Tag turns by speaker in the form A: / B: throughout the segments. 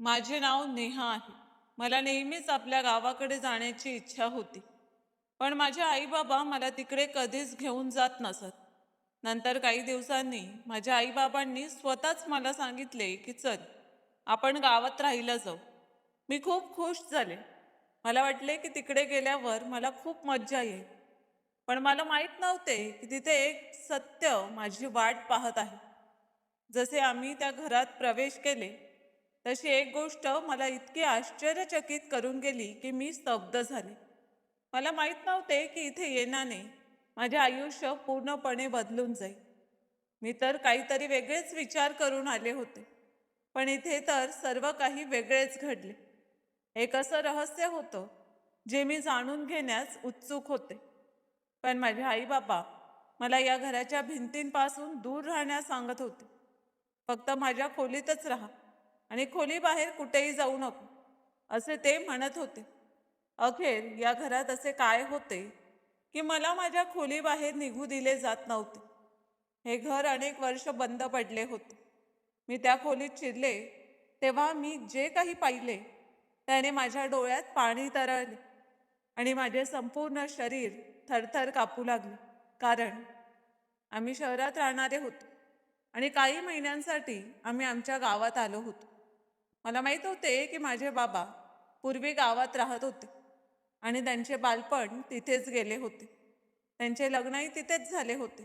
A: माझे नाव नेहा आहे. मला नेहमीच आपल्या गावाकडे जाण्याची इच्छा होती. पण माझे आई-बाबा मला तिकडे कधीच घेऊन जात नसत. नंतर काही दिवसांनी माझ्या आई-बाबांनी स्वतःच मला सांगितले, की "चल, आपण गावात राहायला जाऊ." मी खूप खुश झाले. मला वाटले, की तिकडे गेल्यावर मला खूप मज्जा येईल. पण मला माहीत नव्हते, की तिथे एक सत्य माझी वाट पाहत आहे. जसे आम्ही त्या घरात प्रवेश केले, तशी एक गोष्ट मला इतकी आश्चर्यचकित करून गेली की मी स्तब्ध झाले. मला माहीत नव्हते की इथे येण्याने माझे आयुष्य पूर्णपणे बदलून जाईल. मी तर काहीतरी वेगळेच विचार करून आले होते, पण इथे तर सर्व काही वेगळेच घडले. एक असं रहस्य होतं जे मी जाणून घेण्यास उत्सुक होते. पण माझे आई बाबा मला या घराच्या भिंतींपासून दूर राहण्यास सांगत होते. फक्त माझ्या खोलीतच राहा आणि खोलीबाहेर कुठेही जाऊ नको, असे ते म्हणत होते. अखेर या घरात असे काय होते की मला माझ्या खोलीबाहेर निघू दिले जात नव्हते. हे घर अनेक वर्ष बंद पडले होते. मी त्या खोलीत शिरले तेव्हा मी जे काही पाहिले त्याने माझ्या डोळ्यात पाणी तरळले आणि माझे संपूर्ण शरीर थरथर कापू लागले. कारण आम्ही शहरात राहणारे होतो आणि काही महिन्यांसाठी आम्ही आमच्या गावात आलो होतो. मला माहीत होते की माझे बाबा पूर्वी गावात राहत होते आणि त्यांचे बालपण तिथेच गेले होते. त्यांचे लग्नही तिथेच झाले होते.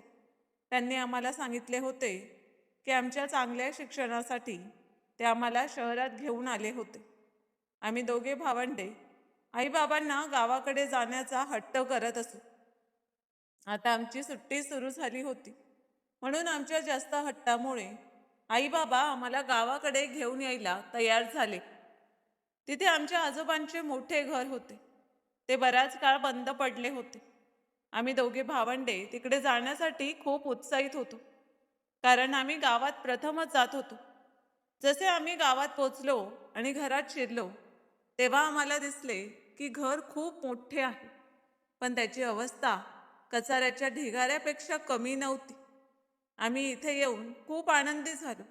A: त्यांनी आम्हाला सांगितले होते की आमच्या चांगल्या शिक्षणासाठी ते आम्हाला शहरात घेऊन आले होते. आम्ही दोघे भावंडे आईबाबांना गावाकडे जाण्याचा हट्ट करत असू. आता आमची सुट्टी सुरू झाली होती, म्हणून आमच्या जास्त हट्टामुळे आई बाबा आम्हाला गावाकडे घेऊन यायला तयार झाले. तिथे आमच्या आजोबांचे मोठे घर होते. ते बराच काळ बंद पडले होते. आम्ही दोघे भावंडे तिकडे जाण्यासाठी खूप उत्साहित होतो, कारण आम्ही गावात प्रथमच जात होतो. जसे आम्ही गावात पोचलो आणि घरात शिरलो, तेव्हा आम्हाला दिसले की घर खूप मोठे आहे, पण त्याची अवस्था कचऱ्याच्या ढिगाऱ्यापेक्षा कमी नव्हती. आम्ही इथे येऊन खूप आनंदी झालो.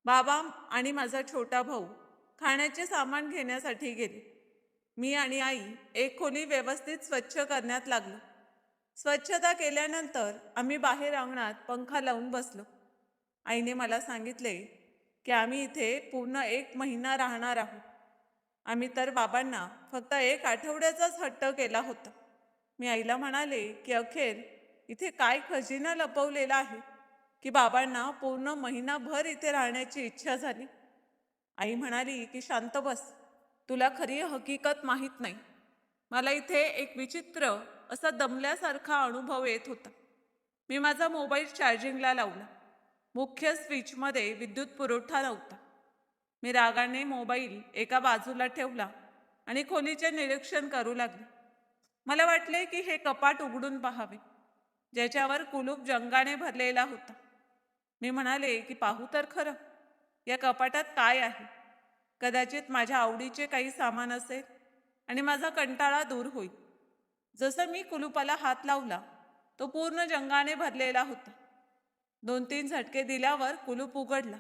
A: बाबा आणि माझा छोटा भाऊ खाण्याचे सामान घेण्यासाठी गेले. मी आणि आई एक खोली व्यवस्थित स्वच्छ करण्यात लागलो. स्वच्छता केल्यानंतर आम्ही बाहेर अंगणात पंखा लावून बसलो. आईने मला सांगितले की आम्ही इथे पूर्ण 1 महिना राहणार आहोत. आम्ही तर बाबांना फक्त 1 आठवड्याचाच हट्ट केला होता. मी आईला म्हणाले की अखेर इथे काय खजिना लपवलेला आहे की बाबांना पूर्ण महिनाभर इथे राहण्याची इच्छा झाली. आई म्हणाली की शांत बस, तुला खरी हकीकत माहीत नाही. मला इथे एक विचित्र असा दमल्यासारखा अनुभव येत होता. मी माझा मोबाईल चार्जिंगला लावला. मुख्य स्विचमध्ये विद्युत पुरवठा नव्हता. मी रागाने मोबाईल एका बाजूला ठेवला आणि खोलीचे निरीक्षण करू लागले. मला वाटले की हे कपाट उघडून पाहावे, ज्याच्यावर कुलूप जंगाने भरलेला होता. मी म्हणाले की पाहू तर खरं, या कपाटात काय आहे. कदाचित माझ्या आवडीचे काही सामान असेल आणि माझा कंटाळा दूर होईल. जसं मी कुलूपाला हात लावला, तो पूर्ण जंगाने भरलेला होता. 2-3 झटके दिल्यावर कुलूप उघडला.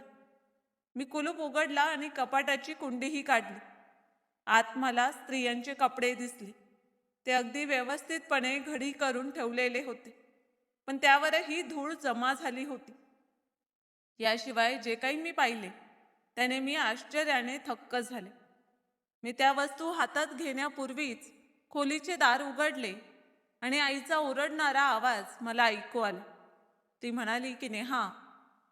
A: मी कुलूप उघडला आणि कपाटाची कुंडीही काढली. आत मला स्त्रियांचे कपडे दिसले. ते अगदी व्यवस्थितपणे घडी करून ठेवलेले होते, पण त्यावरही धूळ जमा झाली होती. याशिवाय जे काही मी पाहिले त्याने मी आश्चर्याने थक्क झाले. मी त्या वस्तू हातात घेण्यापूर्वीच खोलीचे दार उघडले आणि आईचा ओरडणारा आवाज मला ऐकू आला. ती म्हणाली की नेहा,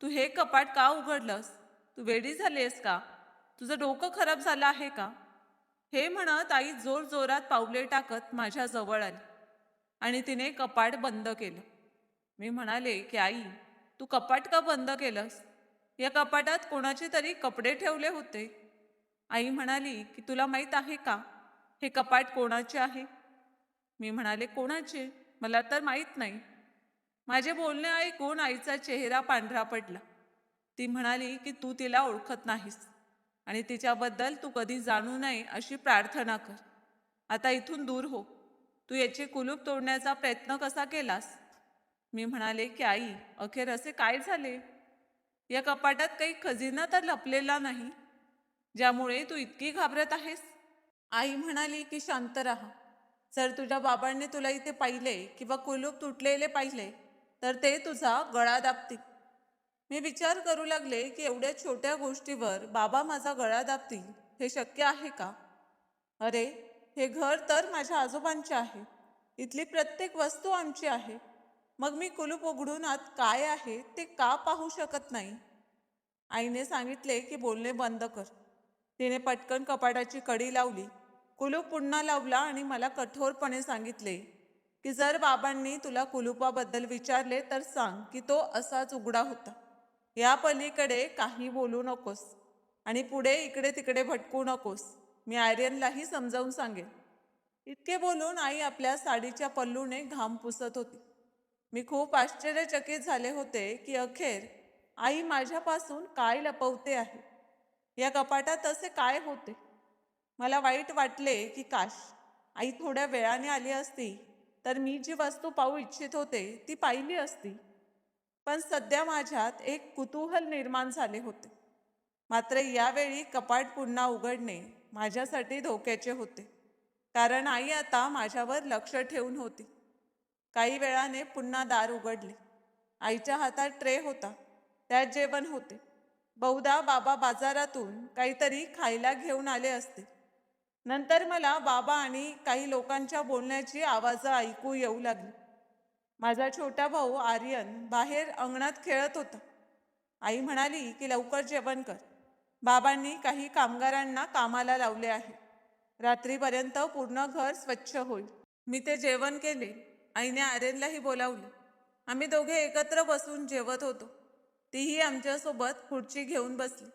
A: तू हे कपाट का उघडलंस? तू वेडी झालीस का? तुझं डोकं खराब झालं आहे का? हे म्हणत आई जोरजोरात पावले टाकत माझ्या जवळ आली आणि तिने कपाट बंद केलं. मी म्हणाले की आई, तू कपाट का बंद केलंस? या कपाटात कोणाचे तरी कपडे ठेवले होते. आई म्हणाली की तुला माहीत आहे का हे कपाट कोणाचे आहे? मी म्हणाले कोणाचे? मला तर माहीत नाही. माझे बोलणे ऐकून आईचा चेहरा पांढरा पडला. ती म्हणाली की तू तिला ओळखत नाहीस आणि तिच्याबद्दल तू कधी जाणू नये अशी प्रार्थना कर. आता इथून दूर हो. तू याचे कुलूप तोडण्याचा प्रयत्न कसा केलास? मी म्हणाले की आई, अखेर असे काय झाले? या कपाटात काही खजिना तर लपलेला नाही. ज्यामुळे तू इतकी घाबरत आहेस? आई म्हणाली की शांत राहा. जर तुझ्या बाबांनी तुला इथे पाहिले किंवा कुलूप तुटलेले पाहिले तर ते तुझा गळा दाबतील. मी विचार करू लागले की एवढ्या छोट्या गोष्टीवर बाबा माझा गळा दाबतील हे शक्य आहे का? अरे, हे घर तर माझ्या आजोबांचे आहे. इथली प्रत्येक वस्तू आमची आहे. मग मी कुलूप उघडून आत काय आहे ते का पाहू शकत नाही? आईने सांगितले की बोलणे बंद कर. तिने पटकन कपाटाची कडी लावली, कुलूप पुन्हा लावला आणि मला कठोरपणे सांगितले की जर बाबांनी तुला कुलूपाबद्दल विचारले तर सांग की तो असाच उघडा होता. या पलीकडे काही बोलू नकोस आणि पुढे इकडे तिकडे भटकू नकोस. मी आर्यनलाही समजावून सांगेन. इतके बोलून आई आपल्या साडीच्या पल्लूने घाम पुसत होती. मी खूप आश्चर्यचकित झाले होते की अखेर आई माझ्यापासून काय लपवते आहे. या कपाटात असे काय होते? मला वाईट वाटले की काश आई थोड्या वेळाने आली असती तर मी जी वस्तू पाहू इच्छित होते ती पाहिली असती. पण सध्या माझ्यात एक कुतूहल निर्माण झाले होते. मात्र यावेळी कपाट पुन्हा उघडणे माझ्यासाठी धोक्याचे होते, कारण आई आता माझ्यावर लक्ष ठेवून होती. काही वेळाने पुन्हा दार उघडले. आईच्या हातात ट्रे होता, त्यात जेवण होते. बहुधा बाबा बाजारातून काहीतरी खायला घेऊन आले असते. नंतर मला बाबा आणि काही लोकांच्या बोलण्याची आवाज ऐकू येऊ लागली. माझा छोटा भाऊ आर्यन बाहेर अंगणात खेळत होता. आई म्हणाली की लवकर जेवण कर. बाबांनी काही कामगारांना कामाला लावले आहे. रात्रीपर्यंत पूर्ण घर स्वच्छ होईल. मी ते जेवण केले. आईने आर्यनलाही बोलावले. आम्ही दोघे एकत्र बसून जेवत होतो. तीही आमच्यासोबत खुर्ची घेऊन बसली.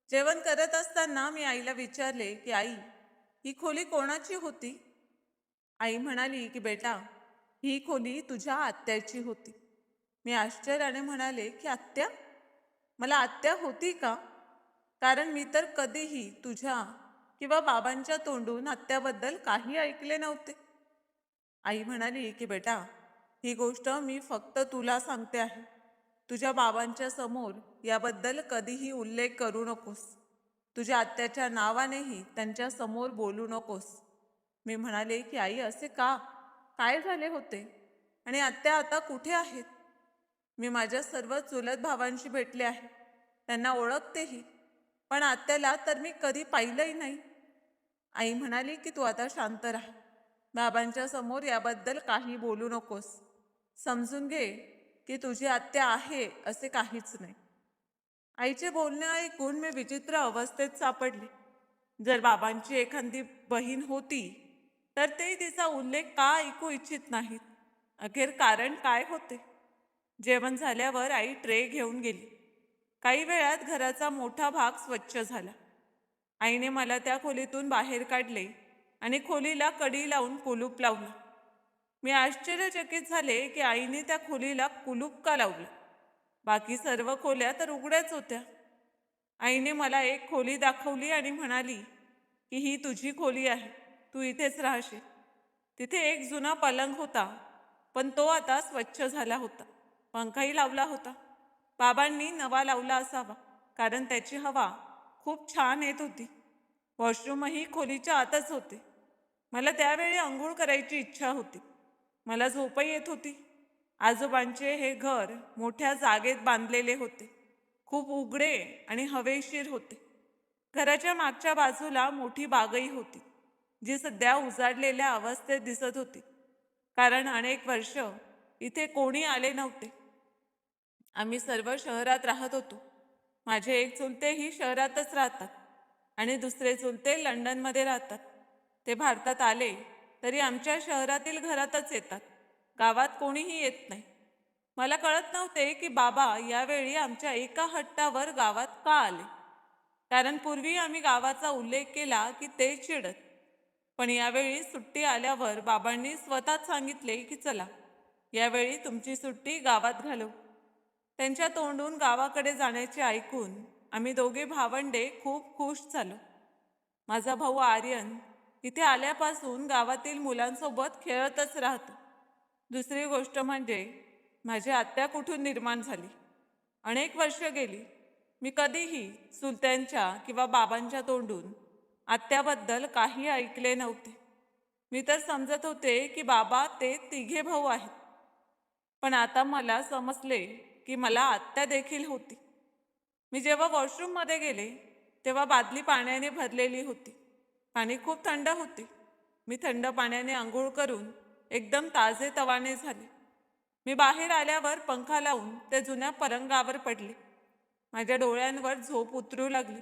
A: जेवण करत असताना मी आईला विचारले की आई, ही खोली कोणाची होती? आई म्हणाली की बेटा, ही खोली तुझ्या आत्याची होती. मी आश्चर्याने म्हणाले की आत्या? मला आत्या होती का? कारण मी तर कधीही तुझ्या किंवा बाबांच्या तोंडून आत्याबद्दल काही ऐकले नव्हते. आई म्हणाली की बेटा, ही गोष्ट मी फक्त तुला सांगते आहे. तुझ्या बाबांच्या समोर याबद्दल कधीही उल्लेख करू नकोस. तुझ्या आत्याच्या नावानेही त्यांच्या समोर बोलू नकोस. मी म्हणाले की आई असे का? काय झाले होते? आणि आत्या आता कुठे आहेत? मी माझ्या सर्व चुलत भावांशी भेटले आहे. त्यांना ओळखतेही. पण आत्याला तर मी कधी पाहिलंही नाही. आई म्हणाली की तू आता शांत राहा. बाबांच्या समोर याबद्दल काही बोलू नकोस. समजून घे की तुझी आत्या आहे असे काहीच नाही. आईचे बोलणे ऐकून मी विचित्र अवस्थेत सापडले. जर बाबांची एखादी बहीण होती तर ते तिचा उल्लेख का ऐकू इच्छित नाहीत? अखेर कारण काय होते? जेवण झाल्यावर आई ट्रे घेऊन गेली. काही वेळात घराचा मोठा भाग स्वच्छ झाला. आईने मला त्या खोलीतून बाहेर काढले आणि खोलीला कडी लावून कुलूप लावलं. मी आश्चर्यचकित झाले की आईने त्या खोलीला कुलूप का लावलं. बाकी सर्व खोल्या तर उघड्याच होत्या. आईने मला एक खोली दाखवली आणि म्हणाली की ही तुझी खोली आहे, तू इथेच राहशील. तिथे एक जुना पलंग होता, पण तो आता स्वच्छ झाला होता. पंखाही लावला होता. बाबांनी नवा लावला असावा, कारण त्याची हवा खूप छान येत होती. वॉशरूमही खोलीच्या आतच होते. मला त्यावेळी अंघोळ करायची इच्छा होती. मला झोपही येत होती. आजोबांचे हे घर मोठ्या जागेत बांधलेले होते. खूप उघडे आणि हवेशीर होते. घराच्या मागच्या बाजूला मोठी बागही होती, जी सध्या उजाडलेल्या अवस्थेत दिसत होती, कारण अनेक वर्ष इथे कोणी आले नव्हते. आम्ही सर्व शहरात राहत होतो. माझे एक चुलतेही शहरातच राहतात आणि दुसरे चुलते लंडनमध्ये राहतात. ते भारतात आले तरी आमच्या शहरातील घरातच येतात. गावात कोणीही येत नाही. मला कळत नव्हते की बाबा यावेळी आमच्या एका हट्टावर गावात का आले. कारण पूर्वी आम्ही गावाचा उल्लेख केला की ते चिडत. पण यावेळी सुट्टी आल्यावर बाबांनी स्वतःच सांगितले की चला, यावेळी तुमची सुट्टी गावात घालवू. त्यांच्या तोंडून गावाकडे जाण्याचे ऐकून आम्ही दोघे भावंडे खूप खुश झालो. माझा भाऊ आर्यन इथे आल्यापासून गावातील मुलांसोबत खेळतच राहतो. दुसरी गोष्ट म्हणजे माझी आत्या कुठून निर्माण झाली. अनेक वर्ष गेली. मी कधीही चुलत्यांच्या किंवा बाबांच्या तोंडून आत्याबद्दल काही ऐकले नव्हते. मी तर समजत होते की बाबा ते तिघे भाऊ आहेत. पण आता मला समजले की मला आत्या देखील होती. मी जेव्हा वॉशरूममध्ये गेले तेव्हा बादली पाण्याने भरलेली होती. पाणी खूप थंड होते. मी थंड पाण्याने आंघोळ करून एकदम ताजेतवाने झाले. मी बाहेर आल्यावर पंखा लावून त्या जुन्या पलंगावर पडले. माझ्या डोळ्यांवर झोप उतरू लागली.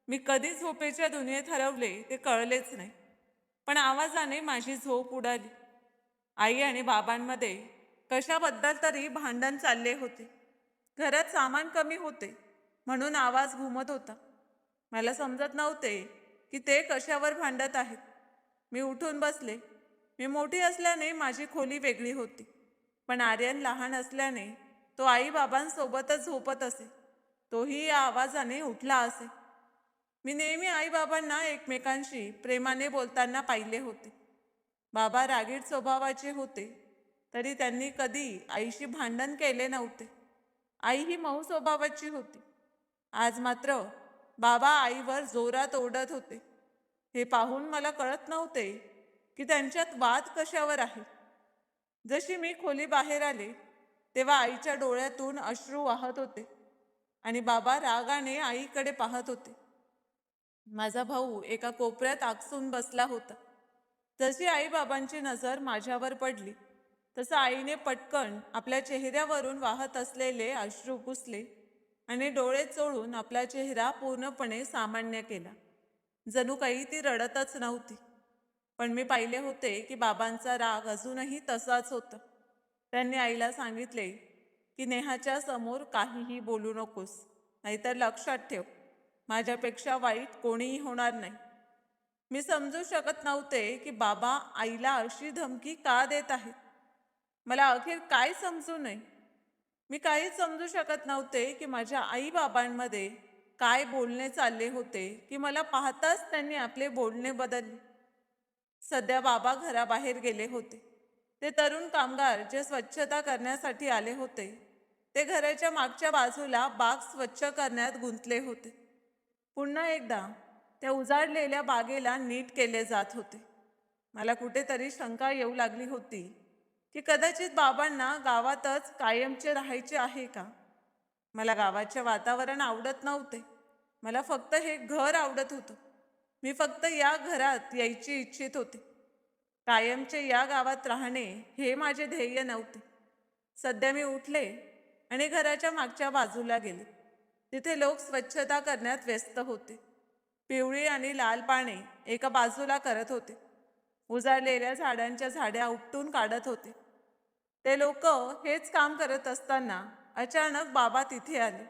A: मी कधी झोपेच्या दुनियेत हरवले ते कळलेच नाही. पण आवाजाने माझी झोप उडाली. आई आणि बाबांमध्ये कशाबद्दल तरी भांडण चालले होते. घरात सामान कमी होते म्हणून आवाज घुमत होता. मला समजत नव्हते की ते कशावर भांडत आहेत. मी उठून बसले. मी मोठी असल्याने माझी खोली वेगळी होती. पण आर्यन लहान असल्याने तो आई बाबांसोबतच झोपत असे. तोही या आवाजाने उठला असे. मी नेहमी आई बाबांना एकमेकांशी प्रेमाने बोलताना पाहिले होते. बाबा रागीट स्वभावाचे होते तरी त्यांनी कधी आईशी भांडण केले नव्हते. आई ही मऊ स्वभावाची होती. आज मात्र बाबा आईवर जोरात ओरडत होते. हे पाहून मला कळत नव्हते की त्यांच्यात वाद कशावर आहे. जशी मी खोली बाहेर आले तेव्हा आईच्या डोळ्यातून अश्रू वाहत होते आणि बाबा रागाने आईकडे पाहत होते. माझा भाऊ एका कोपऱ्यात आकसून बसला होता. जशी आई बाबांची नजर माझ्यावर पडली तसं आईने पटकन आपल्या चेहऱ्यावरून वाहत असलेले अश्रू पुसले आणि डोळे चोळून आपला चेहरा पूर्णपणे सामान्य केला. जणू काही ती रडतच नव्हती. पण मी पाहिले होते की बाबांचा राग अजूनही तसाच होता. त्यांनी आईला सांगितले की नेहाच्या समोर काहीही बोलू नकोस, नाहीतर लक्षात ठेव, माझ्यापेक्षा वाईट कोणीही होणार नाही. मी समजू शकत नव्हते की बाबा आईला अशी धमकी का देत आहेत. मला अखेर काय समजू नये. मी काहीच समजू शकत नव्हते की माझ्या आई बाबांमध्ये काय बोलणे चालले होते की मला पाहताच त्यांनी आपले बोलणे बदलले. सध्या बाबा घराबाहेर गेले होते. ते तरुण कामगार जे स्वच्छता करण्यासाठी आले होते ते घराच्या मागच्या बाजूला बाग स्वच्छ करण्यात गुंतले होते. पुन्हा एकदा त्या उजाडलेल्या बागेला नीट केले जात होते. मला कुठेतरी शंका येऊ लागली होती की कदाचित बाबांना गावातच कायमचे राहायचे आहे का. मला गावाचे वातावरण आवडत नव्हते. मला फक्त हे घर आवडत होतं. मी फक्त या घरात यायची इच्छित होते. कायमचे या गावात राहणे हे माझे ध्येय नव्हते. सध्या मी उठले आणि घराच्या मागच्या बाजूला गेले. तिथे लोक स्वच्छता करण्यात व्यस्त होते. पिवळी आणि लाल पाने एका बाजूला करत होते. उजाडलेल्या झाडांच्या झाड्या उपटून काढत होते. ते लोक हेच काम करत असताना अचानक बाबा तिथे आले.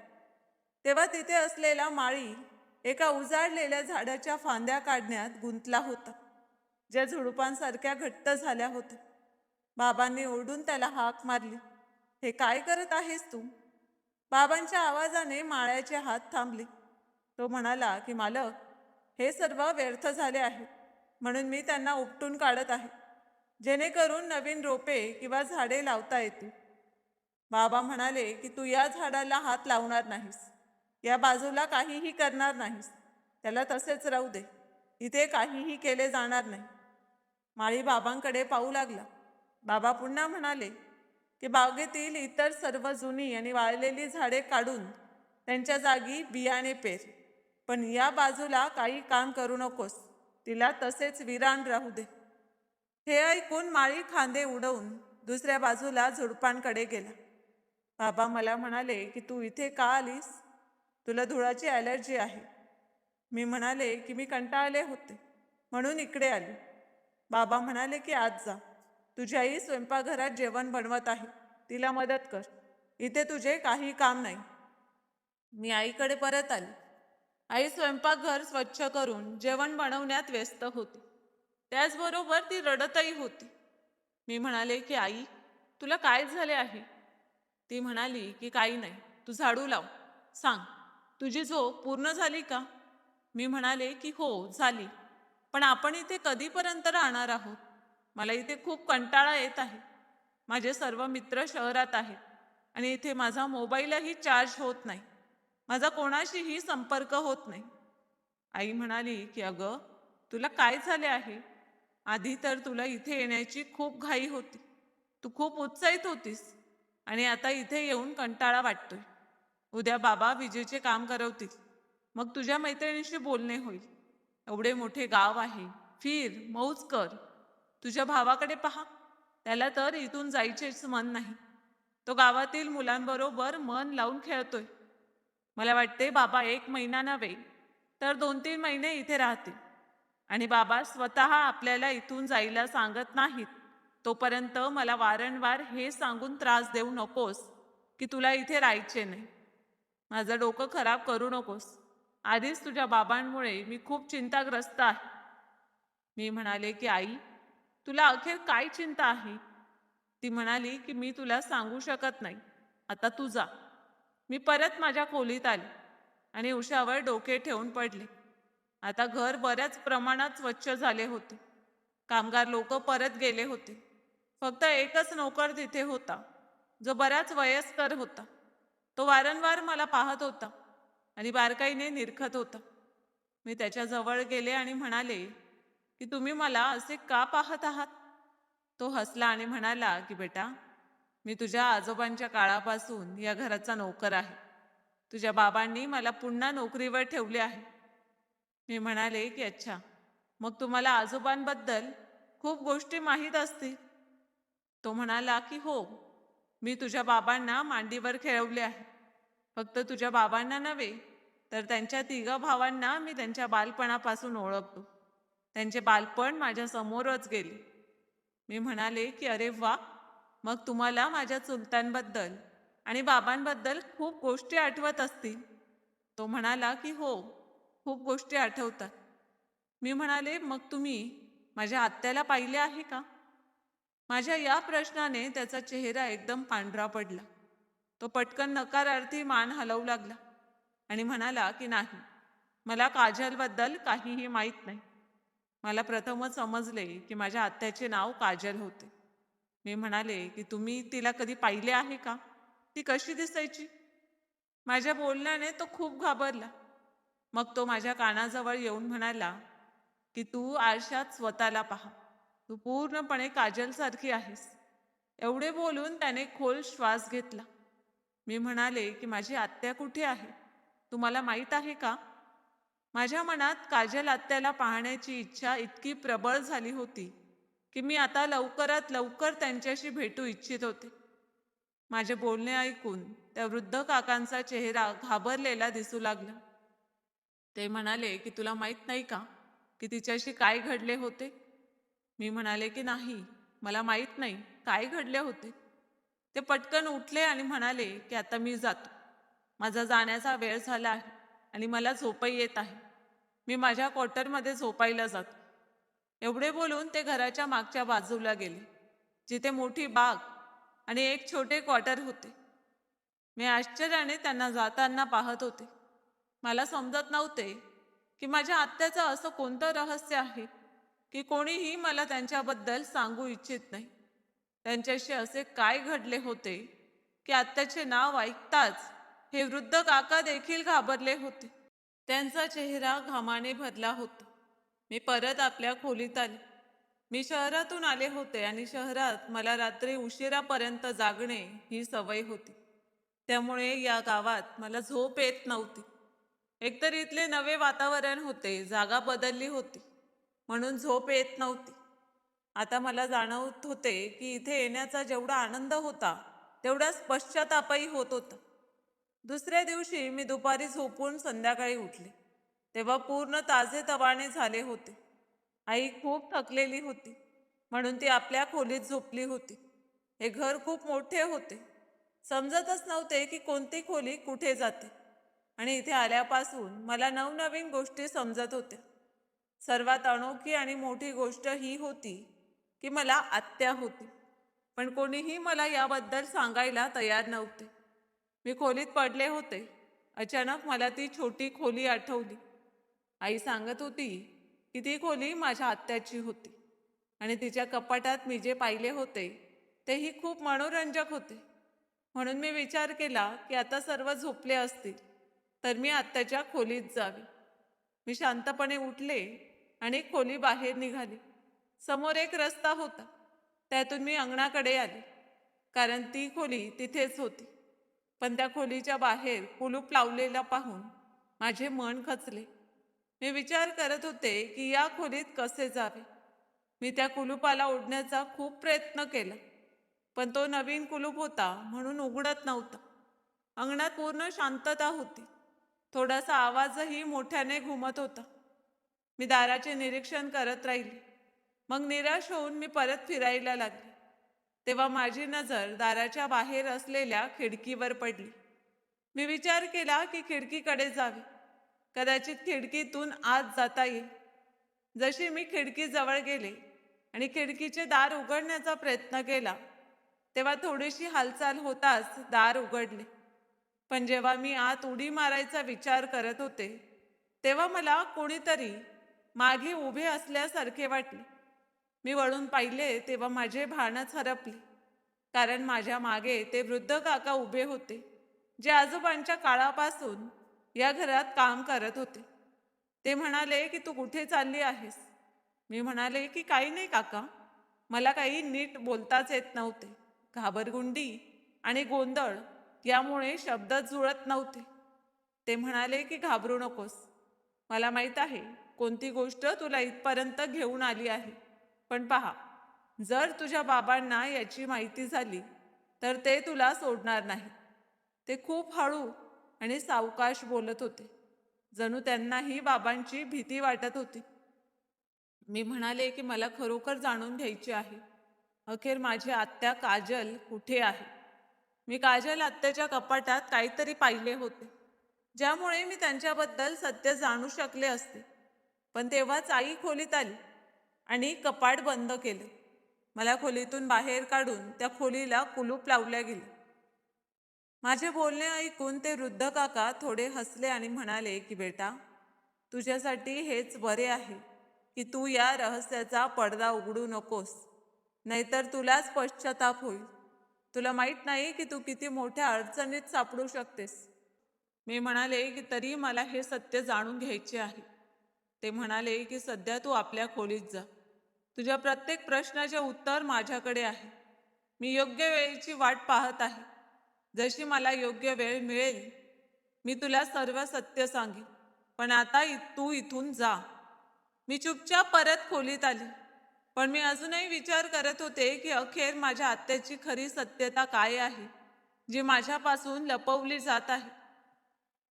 A: तेव्हा तिथे असलेला माळी एका उजाडलेल्या झाडाच्या फांद्या काढण्यात गुंतला होता, ज्या झुडुपांसारख्या घट्ट झाल्या होत्या. बाबांनी ओरडून त्याला हाक मारली. हे काय करत आहेस तू? बाबांच्या आवाजाने माळ्याचे हात थांबले. तो म्हणाला की मालक, हे सर्व व्यर्थ झाले आहे म्हणून मी त्यांना उपटून काढत आहे, जेणेकरून नवीन रोपे किंवा झाडे लावता येतील. बाबा म्हणाले की तू या झाडाला हात लावणार नाहीस, या बाजूला काहीही करणार नाहीस, त्याला तसेच राहू दे, इथे काहीही केले जाणार नाही. माळी बाबांकडे पाहू लागला. बाबा पुन्हा म्हणाले की बागेतील इतर सर्व जुनी आणि वाळलेली झाडे काढून त्यांच्या जागी बियाणे पेर, पण या बाजूला काही काम करू नकोस, तिला तसेच विरान राहू दे. हे ऐकून माळी खांदे उडवून दुसऱ्या बाजूला झुडपांकडे गेला. बाबा मला म्हणाले की तू इथे का आलीस? तुला धुळाची ॲलर्जी आहे. मी म्हणाले की मी कंटाळले होते म्हणून इकडे आले. बाबा म्हणाले की आज जा, तुझी आई स्वयंपाकघरात जेवण बनवत आहे, तिला मदत कर, इथे तुझे काही काम नाही. मी आईकडे परत आले. आई स्वयंपाकघर स्वच्छ करून जेवण बनवण्यात व्यस्त होती. त्याचबरोबर ती रडतही होती. मी म्हणाले की आई, तुला काय झाले आहे? ती म्हणाली की काही नाही, तू झाडू लाव. सांग, तुझी झोप पूर्ण झाली का? मी म्हणाले की हो झाली, पण आपण इथे कधीपर्यंत राहणार आहोत? मला इथे खूप कंटाळा येत आहे. माझे सर्व मित्र शहरात आहेत आणि इथे माझा मोबाईलही चार्ज होत नाही. माझा कोणाशीही संपर्क होत नाही. आई म्हणाली की अगं, तुला काय झाले आहे? आधी तर तुला इथे येण्याची खूप घाई होती. तू खूप उत्साहित होतीस आणि आता इथे येऊन कंटाळा वाटतोय. उद्या बाबा विजेचे काम करवतील. मग तुझ्या मैत्रिणीशी बोलणे होईल. एवढे मोठे गाव आहे. फिर, मौज कर. तुझ्या भावाकडे पहा. त्याला तर इथून जायचेच मन नाही. तो गावातील मुलांबरोबर मन लावून खेळतोय. मला वाटते बाबा 1 महिना नव्हे तर 2-3 महिने इथे राहतील. आणि बाबा स्वतः आपल्याला इथून जायला सांगत नाहीत. तोपर्यंत मला वारंवार हे सांगून त्रास देऊ नकोस की तुला इथे राहायचे नाही. माझं डोकं खराब करू नकोस. आधीच तुझ्या बाबांमुळे मी खूप चिंताग्रस्त आहे. मी म्हणाले की आई, तुला अखेर काय चिंता आहे? ती म्हणाली की मी तुला सांगू शकत नाही. आता तू जा. मी परत माझ्या खोलीत आले आणि उशावर डोके ठेवून पडले. आता घर बऱ्याच प्रमाणात स्वच्छ झाले होते. कामगार लोक परत गेले होते. फक्त एकच नोकर तिथे होता, जो बराच वयस्कर होता. तो वारंवार मला पाहत होता आणि बारकाईने निरखत होता. मी त्याच्या जवळ गेले आणि म्हणाले की तुम्ही मला असे का पाहत आहात? तो हसला आणि म्हणाला की बेटा, मी तुझ्या आजोबांच्या काळापासून या घराचा नोकर आहे. तुझ्या बाबांनी मला पुन्हा नोकरीवर ठेवले आहे. मी म्हणाले की अच्छा, मग तुम्हाला आजोबांबद्दल खूप गोष्टी माहीत असतील. तो म्हणाला की हो, मी तुझ्या बाबांना मांडीवर खेळवले आहे. फक्त तुझ्या बाबांना नव्हे तर त्यांच्या 3 भावांना मी त्यांच्या बालपणापासून ओळखतो. त्यांचे बालपण माझ्या समोरच गेले. मी म्हणाले की अरे वा, मग तुम्हाला माझ्या चुलत्यांबद्दल आणि बाबांबद्दल खूप गोष्टी आठवत असतील. तो म्हणाला की हो, खूप गोष्टी आठवतात. मी म्हणाले मग तुम्ही माझ्या आत्याला पाहिले आहे का? माझ्या या प्रश्नाने त्याचा चेहरा एकदम पांढरा पडला. तो पटकन नकारार्थी मान हलवू लागला आणि म्हणाला की नाही, मला काजलबद्दल काहीही माहीत नाही. मला प्रथमच समजले की माझ्या आत्याचे नाव काजल होते. मी म्हणाले की तुम्ही तिला कधी पाहिले आहे का? ती कशी दिसायची? माझ्या बोलण्याने तो खूप घाबरला. मग तो माझ्या कानाजवळ येऊन म्हणाला की तू आरशात स्वतःला पहा. तू पूर्णपणे काजलसारखी आहेस. एवढे बोलून त्याने खोल श्वास घेतला. मी म्हणाले की माझी आत्या कुठे आहे? तुम्हाला माहीत आहे का? माझ्या मनात काजल आत्याला पाहण्याची इच्छा इतकी प्रबळ झाली होती की मी आता लवकरात लवकर त्यांच्याशी भेटू इच्छित होते. माझे बोलणे ऐकून त्या वृद्ध काकांचा चेहरा घाबरलेला दिसू लागला. ते म्हणाले की तुला माहीत नाही का की तिच्याशी काय घडले होते? मी म्हणाले की नाही, मला माहीत नाही काय घडले होते. ते पटकन उठले आणि म्हणाले की आता मी जातो. माझा जाण्याचा वेळ झाला आहे आणि मला झोपही येत आहे. मी माझ्या क्वार्टरमध्ये झोपायला जातो. एवढे बोलून ते घराच्या मागच्या बाजूला गेले, जिथे मोठी बाग आणि एक छोटे क्वार्टर होते. मी आश्चर्याने त्यांना जाताना पाहत होते. मला समजत नव्हते की माझ्या आत्याचं असं कोणतं रहस्य आहे की कोणीही मला त्यांच्याबद्दल सांगू इच्छित नाही. त्यांच्याशी असे काय घडले होते की आत्याचे नाव ऐकताच हे वृद्ध काका देखील घाबरले होते. त्यांचा चेहरा घामाने भरला होता. मी परत आपल्या खोलीत आले. मी शहरातून आले होते आणि शहरात मला रात्री उशिरापर्यंत जागणे ही सवय होती. त्यामुळे या गावात मला झोप येत नव्हती. एकतर इथले नवे वातावरण होते, जागा बदलली होती, म्हणून झोप येत नव्हती. आता मला जाणवत होते की इथे येण्याचा जेवढा आनंद होता तेवढाच पश्चातापही होत होता. दुसऱ्या दिवशी मी दुपारी झोपून संध्याकाळी उठले, तेव्हा पूर्ण ताजेतवाने झाले होते. आई खूप थकलेली होती, म्हणून ती आपल्या खोलीत झोपली होती. हे घर खूप मोठे होते. समजतच नव्हते की कोणती खोली कुठे जाते. आणि इथे आल्यापासून मला नवनवीन गोष्टी समजत होत्या. सर्वात अनोखी आणि मोठी गोष्ट ही होती की मला आत्या होती, पण कोणीही मला याबद्दल सांगायला तयार नव्हते. मी खोलीत पडले होते. अचानक मला ती छोटी खोली आठवली. आई सांगत होती की ती खोली माझ्या आत्याची होती आणि तिच्या कपाटात मी जे पाहिले होते तेही खूप मनोरंजक होते. म्हणून मी विचार केला की आता सर्व झोपले असतील. तर मी आत्याच्या खोलीत जावे. मी शांतपणे उठले आणि खोली बाहेर निघाले. समोर एक रस्ता होता. त्यातून मी अंगणाकडे आले, कारण ती खोली तिथेच होती. पण त्या खोलीच्या बाहेर कुलूप लावलेला पाहून माझे मन खचले. मी विचार करत होते की या खोलीत कसे जावे. मी त्या कुलूपाला ओढण्याचा खूप प्रयत्न केला, पण तो नवीन कुलूप होता म्हणून उघडत नव्हता. अंगणात पूर्ण शांतता होती. थोडासा आवाजही मोठ्याने घुमत होता. मी दाराचे निरीक्षण करत राहिले. मग निराश होऊन मी परत फिरायला लागले. तेव्हा माझी नजर दाराच्या बाहेर असलेल्या खिडकीवर पडली. मी विचार केला की खिडकीकडे जावे. कदाचित खिडकीतून आत जाता येईल. जशी मी खिडकीजवळ गेले आणि खिडकीचे दार उघडण्याचा प्रयत्न केला, तेव्हा थोडीशी हालचाल होताच दार उघडले. पण जेव्हा मी आत उडी मारायचा विचार करत होते, तेव्हा मला कोणीतरी मागे उभे असल्यासारखे वाटले. मी वळून पाहिले तेव्हा माझे भानच हरपले, कारण माझ्या मागे ते वृद्ध काका उभे होते, जे आजोबांच्या काळापासून या घरात काम करत होते. ते म्हणाले की तू कुठे चालली आहेस? मी म्हणाले की काही नाही काका. मला काही नीट बोलताच येत नव्हते. घाबरगुंडी आणि गोंधळ यामुळे शब्दच जुळत नव्हते. ते म्हणाले की घाबरू नकोस. मला माहीत आहे कोणती गोष्ट तुला इथपर्यंत घेऊन आली आहे. पण पहा, जर तुझ्या बाबांना याची माहिती झाली तर ते तुला सोडणार नाहीत. ते खूप हळू आणि सावकाश बोलत होते, जणू त्यांनाही बाबांची भीती वाटत होती. मी म्हणाले की मला खरोखर जाणून घ्यायचे आहे. अखेर माझी आत्या काजल कुठे आहे? मी काजल आत्याच्या कपाटात काहीतरी पाहिले होते, ज्यामुळे मी त्यांच्याबद्दल सत्य जाणू शकले असते. पण तेव्हाच आई खोलीत आली आणि कपाट बंद केले. मला खोलीतून बाहेर काढून त्या खोलीला कुलूप लावल्या गेले. माझे बोलणे ऐकून ते वृद्ध काका थोडे हसले आणि म्हणाले की बेटा, तुझ्यासाठी हेच बरे आहे की तू या रहस्याचा पडदा उघडू नकोस, नाहीतर तुलाच पश्चाताप होईल. तुला माहीत नाही की तू किती मोठ्या अडचणीत सापडू शकतेस. मी म्हणाले की तरी मला हे सत्य जाणून घ्यायचे आहे. ते म्हणाले की सध्या तू आपल्या खोलीत जा. तुझ्या प्रत्येक प्रश्नाचे उत्तर माझ्याकडे आहे. मी योग्य वेळेची वाट पाहत आहे. जशी मला योग्य वेळ मिळेल मी तुला सर्व सत्य सांगेन. पण आता तू इथून जा. मी चुपचाप परत खोलीत आली. पण मी अजूनही विचार करत होते की अखेर माझ्या आत्याची खरी सत्यता काय आहे, जी माझ्यापासून लपवली जात आहे.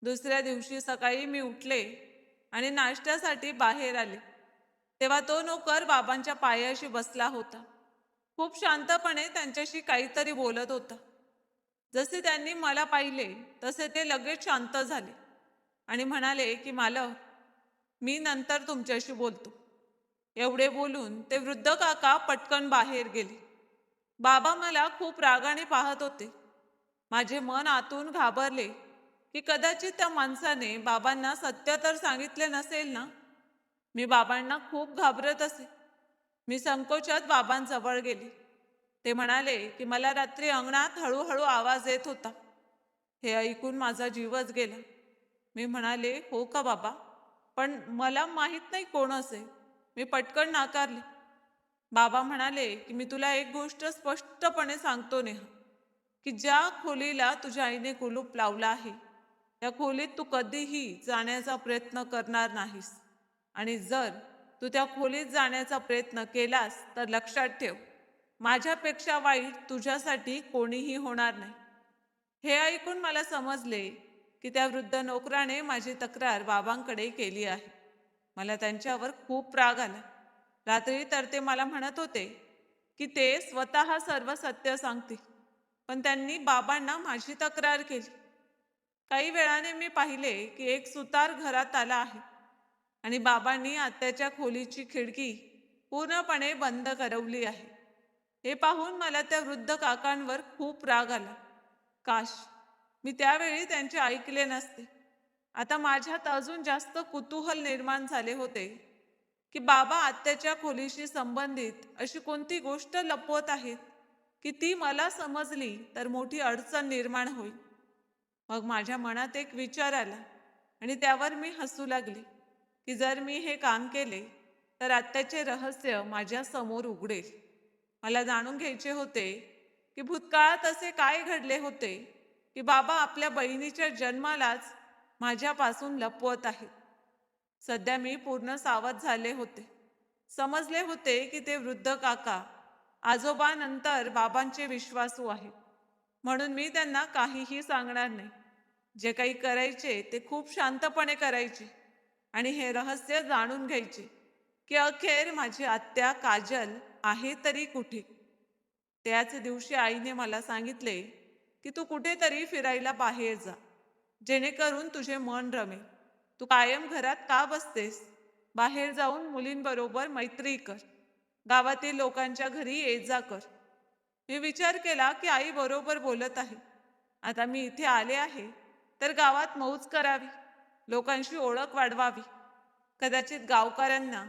A: दुसऱ्या दिवशी सकाळी मी उठले आणि नाश्त्यासाठी बाहेर आले. तेव्हा तो नोकर बाबांच्या पायाशी बसला होता. खूप शांतपणे त्यांच्याशी काहीतरी बोलत होता. जसे त्यांनी मला पाहिले तसे ते लगेच शांत झाले आणि म्हणाले की मालक, मी नंतर तुमच्याशी बोलतो. एवढे बोलून ते वृद्ध काका पटकन बाहेर गेले. बाबा मला खूप रागाने पाहत होते. माझे मन आतून घाबरले की कदाचित त्या माणसाने बाबांना सत्य तर सांगितले नसेल ना. मी बाबांना खूप घाबरत असे. मी संकोचात बाबांजवळ गेले. ते म्हणाले की मला रात्री अंगणात हळूहळू आवाज येत होता. हे ऐकून माझा जीवच गेला. मी म्हणाले, हो का बाबा, पण मला माहीत नाही कोण असेल. मी पटकन नाकारले. बाबा म्हणाले की मी तुला एक गोष्ट स्पष्टपणे सांगतो नेहा, की ज्या खोलीला तुझ्या आईने कुलूप लावला आहे त्या खोलीत तू कधीही जाण्याचा प्रयत्न करणार नाहीस. आणि जर तू त्या खोलीत जाण्याचा प्रयत्न केलास तर लक्षात ठेव, माझ्यापेक्षा वाईट तुझ्यासाठी कोणीही होणार नाही. हे ऐकून मला समजले की त्या वृद्ध नोकराने माझी तक्रार बाबांकडे केली आहे. मला त्यांच्यावर खूप राग आला. रात्री तर ते मला म्हणत होते की ते स्वतः सर्व सत्य सांगतील, पण त्यांनी बाबांना माझी तक्रार केली. काही वेळाने मी पाहिले की एक सुतार घरात आला आहे आणि बाबांनी आत्याच्या खोलीची खिडकी पूर्णपणे बंद करवली आहे. हे पाहून मला त्या वृद्ध काकांवर खूप राग आला. काश मी त्यावेळी त्यांचे ऐकले नसते. आता माझ्यात अजून जास्त कुतूहल निर्माण झाले होते की बाबा आत्याच्या खोलीशी संबंधित अशी कोणती गोष्ट लपवत आहेत की ती मला समजली तर मोठी अडचण निर्माण होईल. मग माझ्या मनात एक विचार आला आणि त्यावर मी हसू लागले की जर मी हे काम केले तर आत्याचे रहस्य माझ्या समोर उघडेल. मला जाणून घ्यायचे होते की भूतकाळात असे काय घडले होते की बाबा आपल्या बहिणीच्या जन्मालाच माझ्यापासून लपवत आहेत. सध्या मी पूर्ण सावध झाले होते. समजले होते की ते वृद्ध काका आजोबा नंतर बाबांचे विश्वासू आहेत. म्हणून मी त्यांना काहीही सांगणार नाही. जे काही करायचे ते खूप शांतपणे करायचे आणि हे रहस्य जाणून घ्यायचे की अखेर माझी आत्या काजल आहे तरी कुठे. त्याच दिवशी आईने मला सांगितले की तू कुठेतरी फिरायला बाहेर जा, जेणेकरून तुझे मन रमेल. तू कायम घरात का बसतेस? बाहेर जाऊन मुलींबरोबर मैत्री कर, गावातील लोकांच्या घरी ये जा कर. मी विचार केला की आई बरोबर बोलत आहे. आता मी इथे आले आहे तर गावात मौज करावी, लोकांशी ओळख वाढवावी. कदाचित गावकऱ्यांना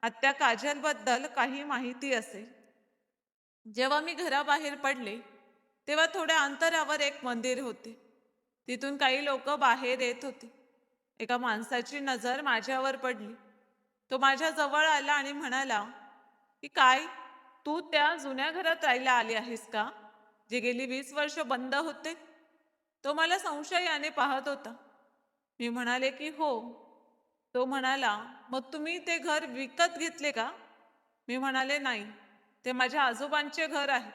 A: आत्या काजलबद्दल काही माहिती असेल. जेव्हा मी घराबाहेर पडले तेव्हा थोड्या अंतरावर एक मंदिर होते. तिथून काही लोक बाहेर येत होते. एका माणसाची नजर माझ्यावर पडली. तो माझ्या जवळ आला आणि म्हणाला की काय, तू त्या जुन्या घरात राहायला आली आहेस का, जे गेली 20 वर्ष बंद होते? तो मला संशयाने पाहत होता. मी म्हणाले की हो. तो म्हणाला, मग तुम्ही ते घर विकत घेतले का? मी म्हणाले नाही, ते माझ्या आजोबांचे घर आहे.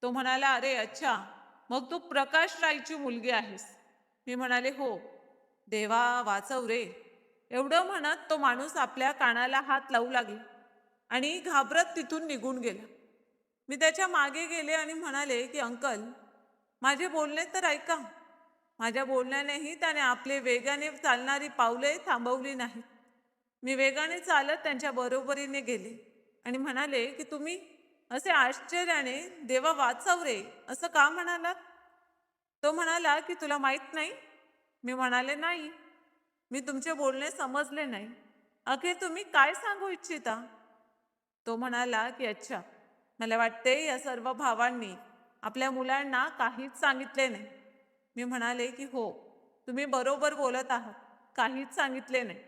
A: तो म्हणाला, अरे अच्छा, मग तू प्रकाश रायची मुलगी आहेस. मी म्हणाले हो. देवा वाचव रे. एवढं म्हणत तो माणूस आपल्या कानाला हात लावू लागला आणि घाबरत तिथून निघून गेला. मी त्याच्या मागे गेले आणि म्हणाले की अंकल, माझे बोलणे तर ऐका. माझ्या बोलण्यानेही त्याने आपले वेगाने चालणारी पावले थांबवली नाहीत. मी वेगाने चालत त्यांच्या बरोबरीने गेले आणि म्हणाले की तुम्ही असे आश्चर्याने देवा वाचव रे असं का म्हणालात? तो म्हणाला की तुला माहित नाही? मी म्हणाले नाही, मी तुमचे बोलणे समजले नाही. अखेर तुम्ही काय सांगू इच्छिता? तो म्हणाला की अच्छा, मला वाटते या सर्व भावांनी आपल्या मुलांना काहीच सांगितले नाही. मी म्हणाले की हो, तुम्ही बरोबर बोलत आहात, काहीच सांगितले नाही.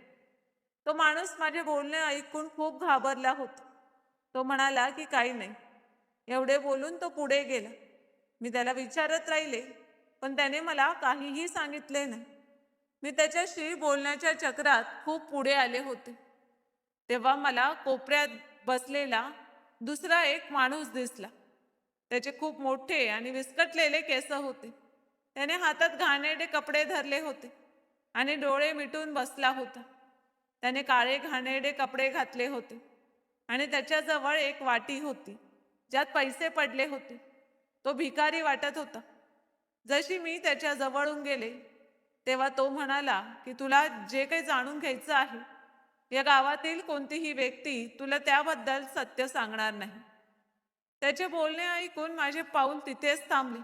A: तो माणूस माझे बोलणे ऐकून खूप घाबरला होता. तो म्हणाला की काही नाही. एवढे बोलून तो पुढे गेला. मी त्याला विचारत राहिले, पण त्याने मला काहीही सांगितले नाही. मी त्याच्याशी बोलण्याच्या चक्रात खूप पुढे आले होते. तेव्हा मला कोपऱ्यात बसलेला दुसरा एक माणूस दिसला. त्याचे खूप मोठे आणि विस्कटलेले केस होते. त्याने हातात घाणेरडे कपडे धरले होते आणि डोळे मिटून बसला होता. त्याने काळे घाणेरडे कपडे घातले होते आणि त्याच्याजवळ एक वाटी होती, ज्यात पैसे पडले होते. तो भिकारी वाटत होता. जशी मी त्याच्या जवळून गेले तेव्हा तो म्हणाला की तुला जे काही जाणून घ्यायचं आहे, या गावातील कोणतीही व्यक्ती तुला त्याबद्दल सत्य सांगणार नाही. त्याचे बोलणे ऐकून माझे पाऊल तिथेच थांबले.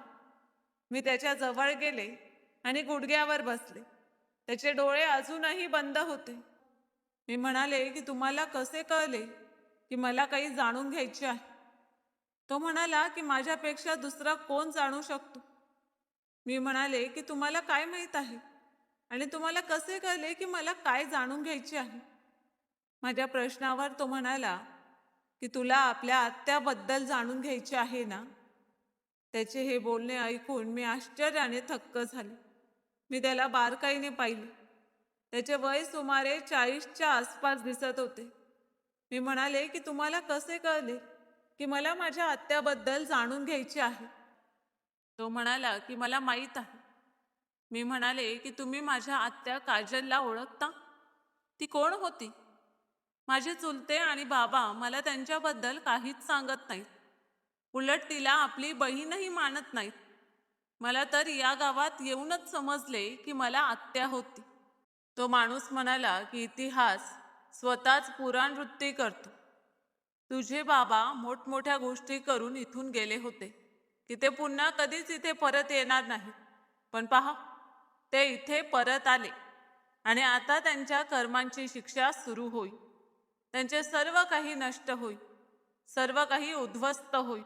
A: मी त्याच्या जवळ गेले आणि गुडघ्यावर बसले. त्याचे डोळे अजूनही बंद होते. मी म्हणाले की तुम्हाला कसे कळले की मला काही जाणून घ्यायचे आहे? तो म्हणाला की माझ्यापेक्षा दुसरा कोण जाणू शकतो? मी म्हणाले की तुम्हाला काय माहीत आहे आणि तुम्हाला कसे कळले की मला काय जाणून घ्यायचे आहे? माझ्या प्रश्नावर तो म्हणाला की तुला आपल्या आत्याबद्दल जाणून घ्यायचे आहे ना? त्याचे हे बोलणे ऐकून मी आश्चर्याने थक्क झाले. मी त्याला बारकाईने पाहिले. त्याचे वय सुमारे 40च्या आसपास दिसत होते. मी म्हणाले की तुम्हाला कसे कळले की मला माझ्या आत्याबद्दल जाणून घ्यायचे आहे? तो म्हणाला की मला माहीत आहे. मी म्हणाले की तुम्ही माझ्या आत्या काजलला ओळखता? ती कोण होती? माझे चुलते आणि बाबा मला त्यांच्याबद्दल काहीच सांगत नाहीत. उलट तिला आपली बहीणही मानत नाहीत. मला तर या गावात येऊनच समजले की मला आत्या होती. तो माणूस म्हणाला की इतिहास स्वतःच पुराणवृत्ती करतो. तुझे बाबा मोठमोठ्या गोष्टी करून इथून गेले होते की ते पुन्हा कधीच इथे परत येणार नाहीत. पण पहा, ते इथे परत आले आणि आता त्यांच्या कर्मांची शिक्षा सुरू होईल. त्यांचे सर्व काही नष्ट होईल, सर्व काही उद्ध्वस्त होईल.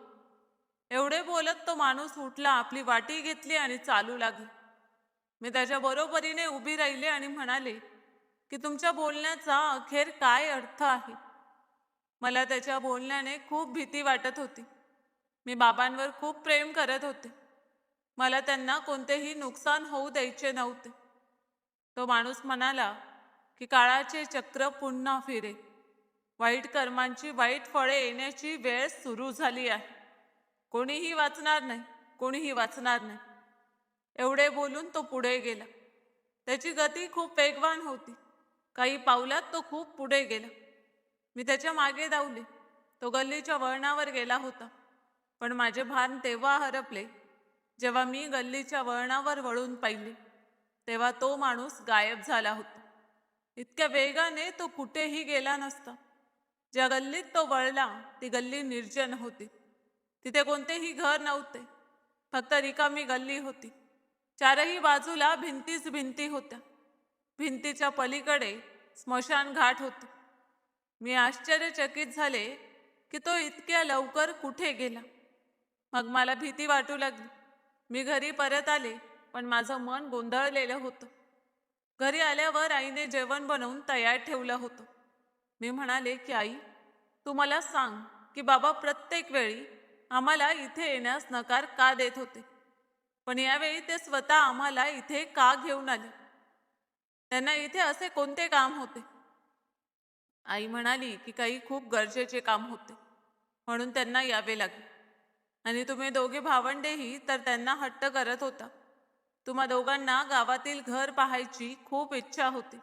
A: एवढे बोलत तो माणूस उठला, आपली वाटी घेतली आणि चालू लागला. मी त्याच्या बरोबरीने उभी राहिले आणि म्हणाले की तुमच्या बोलण्याचा अखेर काय अर्थ आहे. मला त्याच्या बोलण्याने खूप भीती वाटत होती. मी बाबांवर खूप प्रेम करत होते. मला त्यांना कोणतेही नुकसान होऊ द्यायचे नव्हते. तो माणूस म्हणाला की काळाचे चक्र पुन्हा फिरे. वाईट कर्मांची वाईट फळे येण्याची वेळ सुरू झाली आहे. कोणीही वाचणार नाही, कोणीही वाचणार नाही. एवढे बोलून तो पुढे गेला. त्याची गती खूप वेगवान होती. काही पावलात तो खूप पुढे गेला. मी त्याच्या मागे धावले. तो गल्लीच्या वळणावर गेला होता. पण माझे भान तेव्हा हरपले जेव्हा मी गल्लीच्या वळणावर वळून पाहिले. तेव्हा तो माणूस गायब झाला होता. इतक्या वेगाने तो कुठेही गेला नसता. ज्या गल्लीत तो वळला ती गल्ली निर्जन होती. तिथे कोणतेही घर नव्हते. फक्त रिकामी गल्ली होती. चारही बाजूला भिंतीच भिंती होत्या. भिंतीच्या पलीकडे स्मशान घाट होते. मी आश्चर्यचकित झाले की तो इतक्या लवकर कुठे गेला. मग मला भीती वाटू लागली. मी घरी परत आले, पण माझं मन गोंधळलेलं होतं. घरी आल्यावर आईने जेवण बनवून तयार ठेवलं होतं. मी म्हणाले की आई, तू मला सांग की बाबा प्रत्येक वेळी आम्हाला इथे येण्यास नकार का देत होते, पण यावेळी ते स्वतः आम्हाला इथे का घेऊन आले? त्यांना इथे असे कोणते काम होते? आई म्हणाली की काही खूप गरजेचे काम होते, म्हणून त्यांना यावे लागले. आणि तुम्ही दोघे भावंडेही तर त्यांना हट्ट करत होता. तुम्हा दोघांना गावातील घर पाहायची खूप इच्छा होती,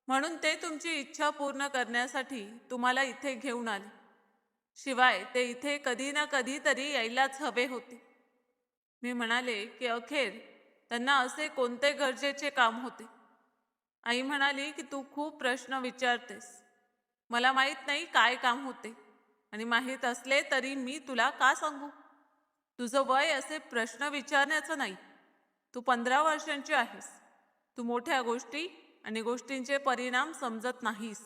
A: म्हणून ते तुमची इच्छा पूर्ण करण्यासाठी तुम्हाला इथे घेऊन आले. शिवाय ते इथे कधी ना कधी तरी यायलाच हवे होते. मी म्हणाले की अखेर त्यांना असे कोणते गरजेचे काम होते? आई म्हणाली की तू खूप प्रश्न विचारतेस. मला माहीत नाही काय काम होते, आणि माहीत असले तरी मी तुला का सांगू? तुझं वय असे प्रश्न विचारण्याचं नाही. तू 15 वर्षांची आहेस. तू मोठ्या गोष्टी आणि गोष्टींचे परिणाम समजत नाहीस.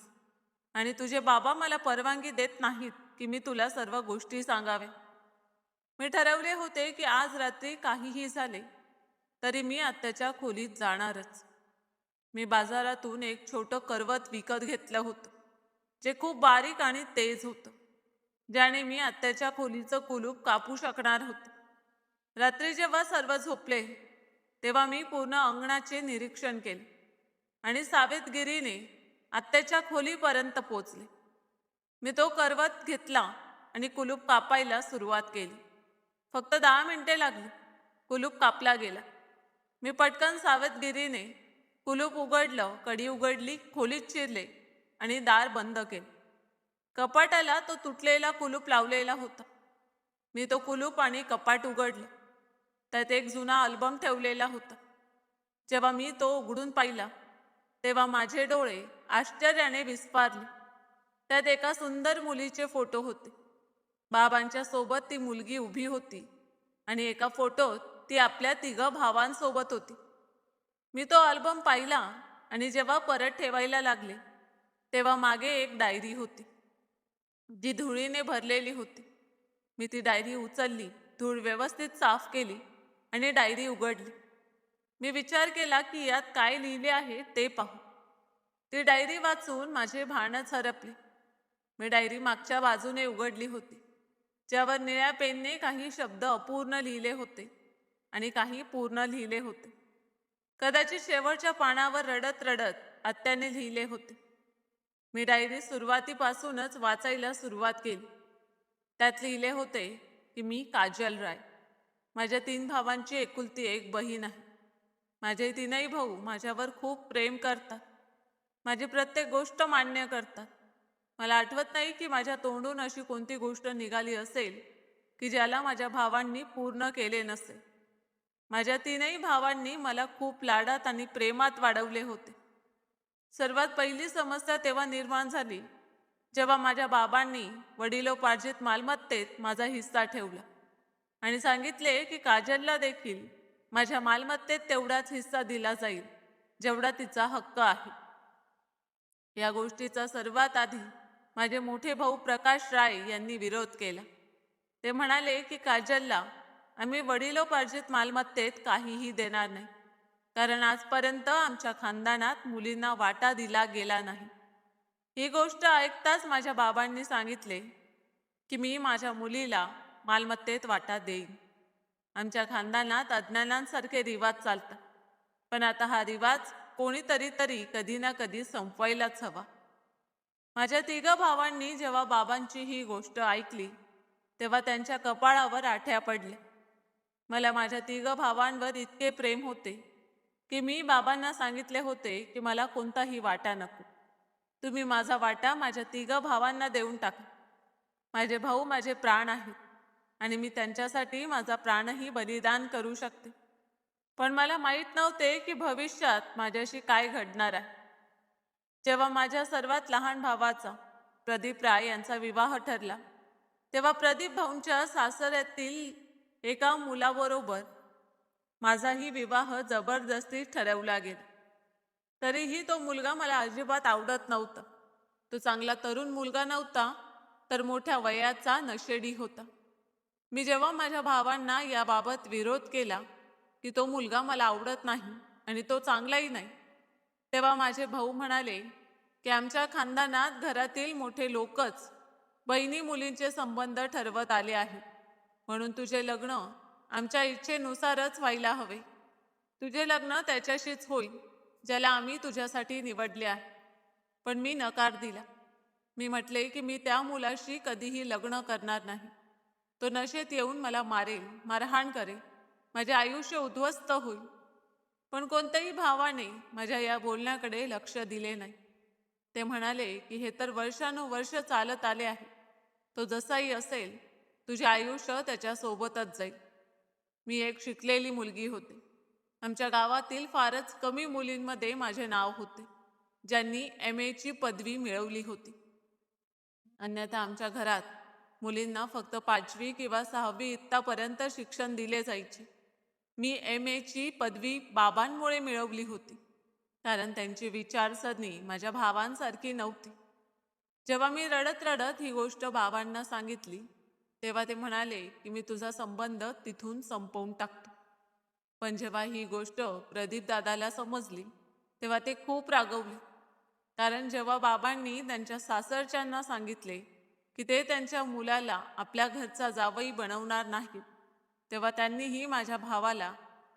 A: आणि तुझे बाबा मला परवानगी देत नाहीत की मी तुला सर्व गोष्टी सांगाव्या. मी ठरवले होते की आज रात्री काहीही झाले तरी मी आत्याच्या खोलीत जाणारच. मी बाजारातून एक छोटं करवत विकत घेतलं होतं, जे खूप बारीक आणि तेज होतं, ज्याने मी आत्याच्या खोलीचं कुलूप कापू शकणार होते. रात्री जेव्हा सर्व झोपले तेव्हा मी पूर्ण अंगणाचे निरीक्षण केले आणि सावधगिरीने आत्याच्या खोलीपर्यंत पोचले. मी तो करवत घेतला आणि कुलूप कापायला सुरुवात केली. फक्त 10 मिनिटे लागली. कुलूप कापला गेला. मी पटकन सावधगिरीने कुलूप उघडलं, कडी उघडली, खोलीत शिरले आणि दार बंद केले. कपाटाला तो तुटलेला कुलूप लावलेला होता. मी तो कुलूप आणि कपाट उघडलं. त्यात एक जुना अल्बम ठेवलेला होता. जेव्हा मी तो उघडून पाहिला तेव्हा माझे डोळे आश्चर्याने विस्फारले. त्यात एका सुंदर मुलीचे फोटो होते. बाबांच्या सोबत ती मुलगी उभी होती आणि एका फोटोत ती आपल्या 3 भावांसोबत होती. मी तो अल्बम पाहिला आणि जेव्हा परत ठेवायला लागले तेव्हा मागे एक डायरी होती, जी धुळीने भरलेली होती. मी ती डायरी उचलली, धूळ व्यवस्थित साफ केली आणि डायरी उघडली. मी विचार केला की यात काय लिहिले आहे ते पाहू. ती डायरी वाचून माझे भानच हरपले. मी डायरी मागच्या बाजूने उघडली होती, ज्यावर निळ्या पेनने काही शब्द अपूर्ण लिहिले होते आणि काही पूर्ण लिहिले होते. कदाचित शेवटच्या पानावर रडत रडत आत्याने लिहिले होते. मी डायरी सुरुवातीपासूनच वाचायला सुरुवात केली. त्यात लिहिले होते की मी काजल राय, माझ्या 3 भावांची एकुलती एक बहीण आहे. माझे 3ही भाऊ माझ्यावर खूप प्रेम करतात. माझी प्रत्येक गोष्ट मान्य करतात. मला आठवत नाही की माझ्या तोंडून अशी कोणती गोष्ट निघाली असेल की ज्याला माझ्या भावांनी पूर्ण केले नसेल. माझ्या 3ही भावांनी मला खूप लाडात आणि प्रेमात वाढवले होते. सर्वात पहिली समस्या तेव्हा निर्माण झाली जेव्हा माझ्या बाबांनी वडिलोपार्जित मालमत्तेत माझा हिस्सा ठेवला आणि सांगितले की काजलला देखील माझ्या मालमत्तेत तेवढाच हिस्सा दिला जाईल जेवढा तिचा हक्क आहे. या गोष्टीचा सर्वात आधी माझे मोठे भाऊ प्रकाश राय यांनी विरोध केला. ते म्हणाले की काजलला आम्ही वडिलोपार्जित मालमत्तेत काहीही देणार नाही. कारण आजपर्यंत आमच्या खानदानात मुलींना वाटा दिला गेला नाही. ही गोष्ट ऐकताच माझ्या बाबांनी सांगितले की मी माझ्या मुलीला मालमत्तेत वाटा देईन. आमच्या खानदानात अज्ञानांसारखे रिवाज चालतात, पण आता हा रिवाज कोणीतरी तरी कधी ना कधी संपवायलाच हवा. माझ्या तिघ भावांनी जेव्हा बाबांची ही गोष्ट ऐकली तेव्हा त्यांच्या कपाळावर आठ्या पडल्या. मला माझ्या तिघ भावांवर इतके प्रेम होते की मी बाबांना सांगितले होते की मला कोणताही वाटा नको. तुम्ही माझा वाटा माझ्या तिघ भावांना देऊन टाका. माझे भाऊ माझे प्राण आहेत आणि मी त्यांच्यासाठी माझा प्राणही बलिदान करू शकते. पण मला माहीत नव्हते की भविष्यात माझ्याशी काय घडणार आहे. जेव्हा माझ्या सर्वात लहान भावाचा प्रदीप राय यांचा विवाह ठरला तेव्हा प्रदीप भाऊंच्या सासऱ्यातील एका मुलाबरोबर माझाही विवाह जबरदस्ती ठरवला गेला. तरीही तो मुलगा मला अजिबात आवडत नव्हता. तो चांगला तरुण मुलगा नव्हता, तर मोठ्या वयाचा नशेडी होता. मी जेव्हा माझ्या भावांना याबाबत विरोध केला की तो मुलगा मला आवडत नाही आणि तो चांगलाही नाही, तेव्हा माझे भाऊ म्हणाले की आमच्या खानदानात घरातील मोठे लोकच बहिणी मुलींचे संबंध ठरवत आले आहेत, म्हणून तुझे लग्न आमच्या इच्छेनुसारच व्हायला हवे. तुझे लग्न त्याच्याशीच होईल ज्याला आम्ही तुझ्यासाठी निवडले आहे. पण मी नकार दिला. मी म्हटले की मी त्या मुलाशी कधीही लग्न करणार नाही. तो नशेत येऊन मला मारेल, मारहाण करेल, माझे आयुष्य उद्ध्वस्त होईल. पण कोणत्याही भावाने माझ्या या बोलण्याकडे लक्ष दिले नाही. ते म्हणाले की हे तर वर्षानुवर्ष चालत आले आहे. तो जसाही असेल तुझे आयुष्य त्याच्यासोबतच जाईल. मी एक शिकलेली मुलगी होते. आमच्या गावातील फारच कमी मुलींमध्ये माझे नाव होते ज्यांनी MA ची पदवी मिळवली होती. अन्यथा आमच्या घरात मुलींना फक्त 5वी किंवा 6वी इत्तापर्यंत शिक्षण दिले जायचे. मी MA ची पदवी बाबांमुळे मिळवली होती, कारण त्यांची विचारसरणी माझ्या भावांसारखी नव्हती. जेव्हा मी रडत रडत ही गोष्ट बाबांना सांगितली तेव्हा ते म्हणाले की मी तुझा संबंध तिथून संपवून टाकतो. पण जेव्हा ही गोष्ट प्रदीप दादाला समजली तेव्हा ते खूप रागवले. कारण जेव्हा बाबांनी त्यांच्या सासरच्यांना सांगितले की ते त्यांच्या मुलाला आपल्या घरचा जावई बनवणार नाहीत, तेव्हा त्यांनीही माझ्या भावाला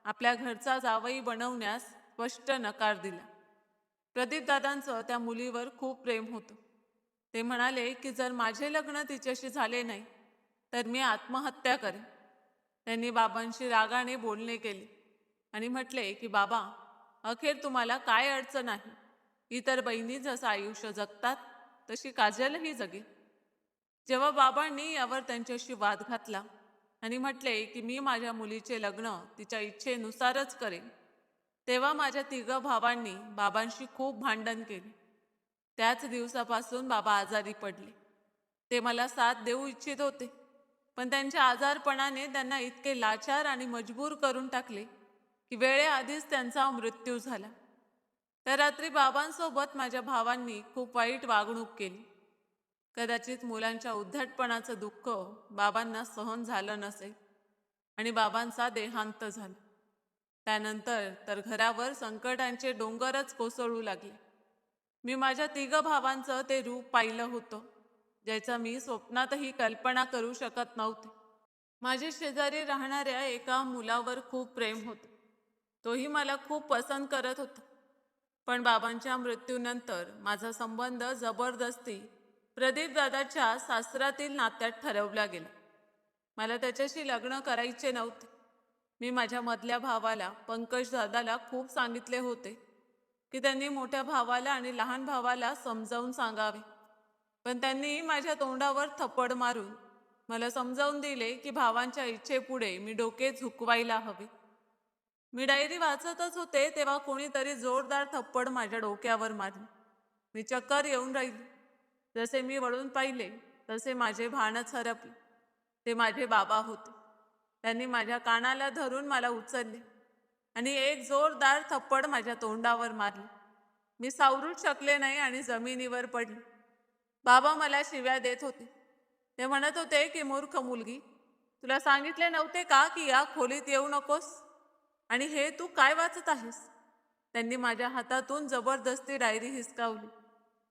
A: आपल्या घरचा जावई बनवण्यास स्पष्ट नकार दिला. प्रदीप दादांचं त्या मुलीवर खूप प्रेम होतं. ते म्हणाले की जर माझे लग्न तिच्याशी झाले नाही तर मी आत्महत्या करेन. त्यांनी बाबांशी रागाने बोलणे केले आणि म्हटले की बाबा, अखेर तुम्हाला काय अडचण आहे? इतर बहिणी जसं आयुष्य जगतात तशी काजलही जगेल. जेव्हा बाबांनी यावर त्यांच्याशी वाद घातला आणि म्हटले की मी माझ्या मुलीचे लग्न तिच्या इच्छेनुसारच करेन, तेव्हा माझ्या तिघ भावांनी बाबांशी खूप भांडण केले. त्याच दिवसापासून बाबा आजारी पडले. ते मला साथ देऊ इच्छित होते, पण त्यांच्या आजारपणाने त्यांना इतके लाचार आणि मजबूर करून टाकले की वेळेआधीच त्यांचा मृत्यू झाला. त्या रात्री बाबांसोबत माझ्या भावांनी खूप वाईट वागणूक केली. कदाचित मुलांच्या उद्धटपणाचं दुःख बाबांना सहन झालं नसेल आणि बाबांचा देहांत झाला. त्यानंतर तर घरावर संकटांचे डोंगरच कोसळू लागले. मी माझ्या तिघ भावांचं ते रूप पाहिलं होतं ज्याचा मी स्वप्नातही कल्पना करू शकत नव्हते. माझे शेजारी राहणाऱ्या एका मुलावर खूप प्रेम होतं. तोही मला खूप पसंत करत होता. पण बाबांच्या मृत्यूनंतर माझा संबंध जबरदस्ती प्रदीप दादाच्या सासरातील नात्यात ठरवला गेला. मला त्याच्याशी लग्न करायचे नव्हते. मी माझ्या मधल्या भावाला पंकज दादाला खूप सांगितले होते की त्यांनी मोठ्या भावाला आणि लहान भावाला समजावून सांगावे, पण त्यांनी माझ्या तोंडावर थप्पड मारून मला समजावून दिले की भावांच्या इच्छेपुढे मी डोके झुकवायला हवे. मी डायरी वाचतच होते तेव्हा कोणीतरी जोरदार थप्पड माझ्या डोक्यावर मारली. मी चक्कर येऊन राहिली. जसे मी वळून पाहिले तसे माझे भानच हरपले. ते माझे बाबा होते. त्यांनी माझ्या कानाला धरून मला उचलले आणि एक जोरदार थप्पड माझ्या तोंडावर मारली. मी सावरूच शकले नाही आणि जमिनीवर पडले. बाबा मला शिव्या देत होते. ते म्हणत होते की मूर्ख मुलगी, तुला सांगितले नव्हते का की या खोलीत येऊ नकोस? आणि हे तू काय वाचत आहेस? त्यांनी माझ्या हातातून जबरदस्ती डायरी हिसकावली.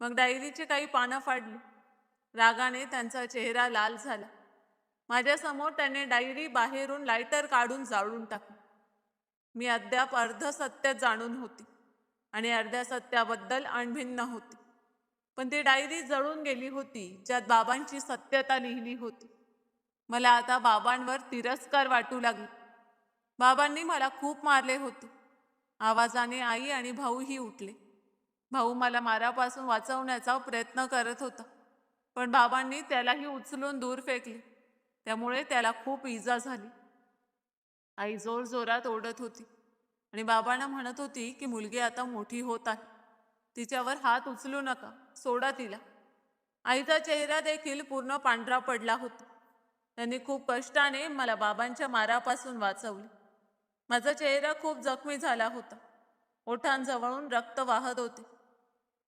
A: मग डायरीची काही पानं फाडली. रागाने त्यांचा चेहरा लाल झाला. माझ्यासमोर त्याने डायरी बाहेरून लायटर काढून जाळून टाकली. मी अद्याप अर्ध सत्य जाणून होती आणि अर्ध्या सत्याबद्दल अनभिन्न होती. पण ती डायरी जळून गेली होती ज्यात बाबांची सत्यता लिहिली होती. मला आता बाबांवर तिरस्कार वाटू लागला. बाबांनी मला खूप मारले होते. आवाजाने आई आणि भाऊही उठले. भाऊ मला मारापासून वाचवण्याचा प्रयत्न करत होता, पण बाबांनी त्यालाही उचलून दूर फेकले. त्यामुळे त्याला खूप इजा झाली. आई जोरजोरात ओरडत होती आणि बाबांना म्हणत होती की मुलगी आता मोठी होत आहे. तिच्यावर हात उचलू नका, सोडा तिला. आईचा चेहरा देखील पूर्ण पांढरा पडला होता. त्यांनी खूप कष्टाने मला बाबांच्या मारापासून वाचवले. माझा चेहरा खूप जखमी झाला होता. ओठांजवळून रक्त वाहत होते.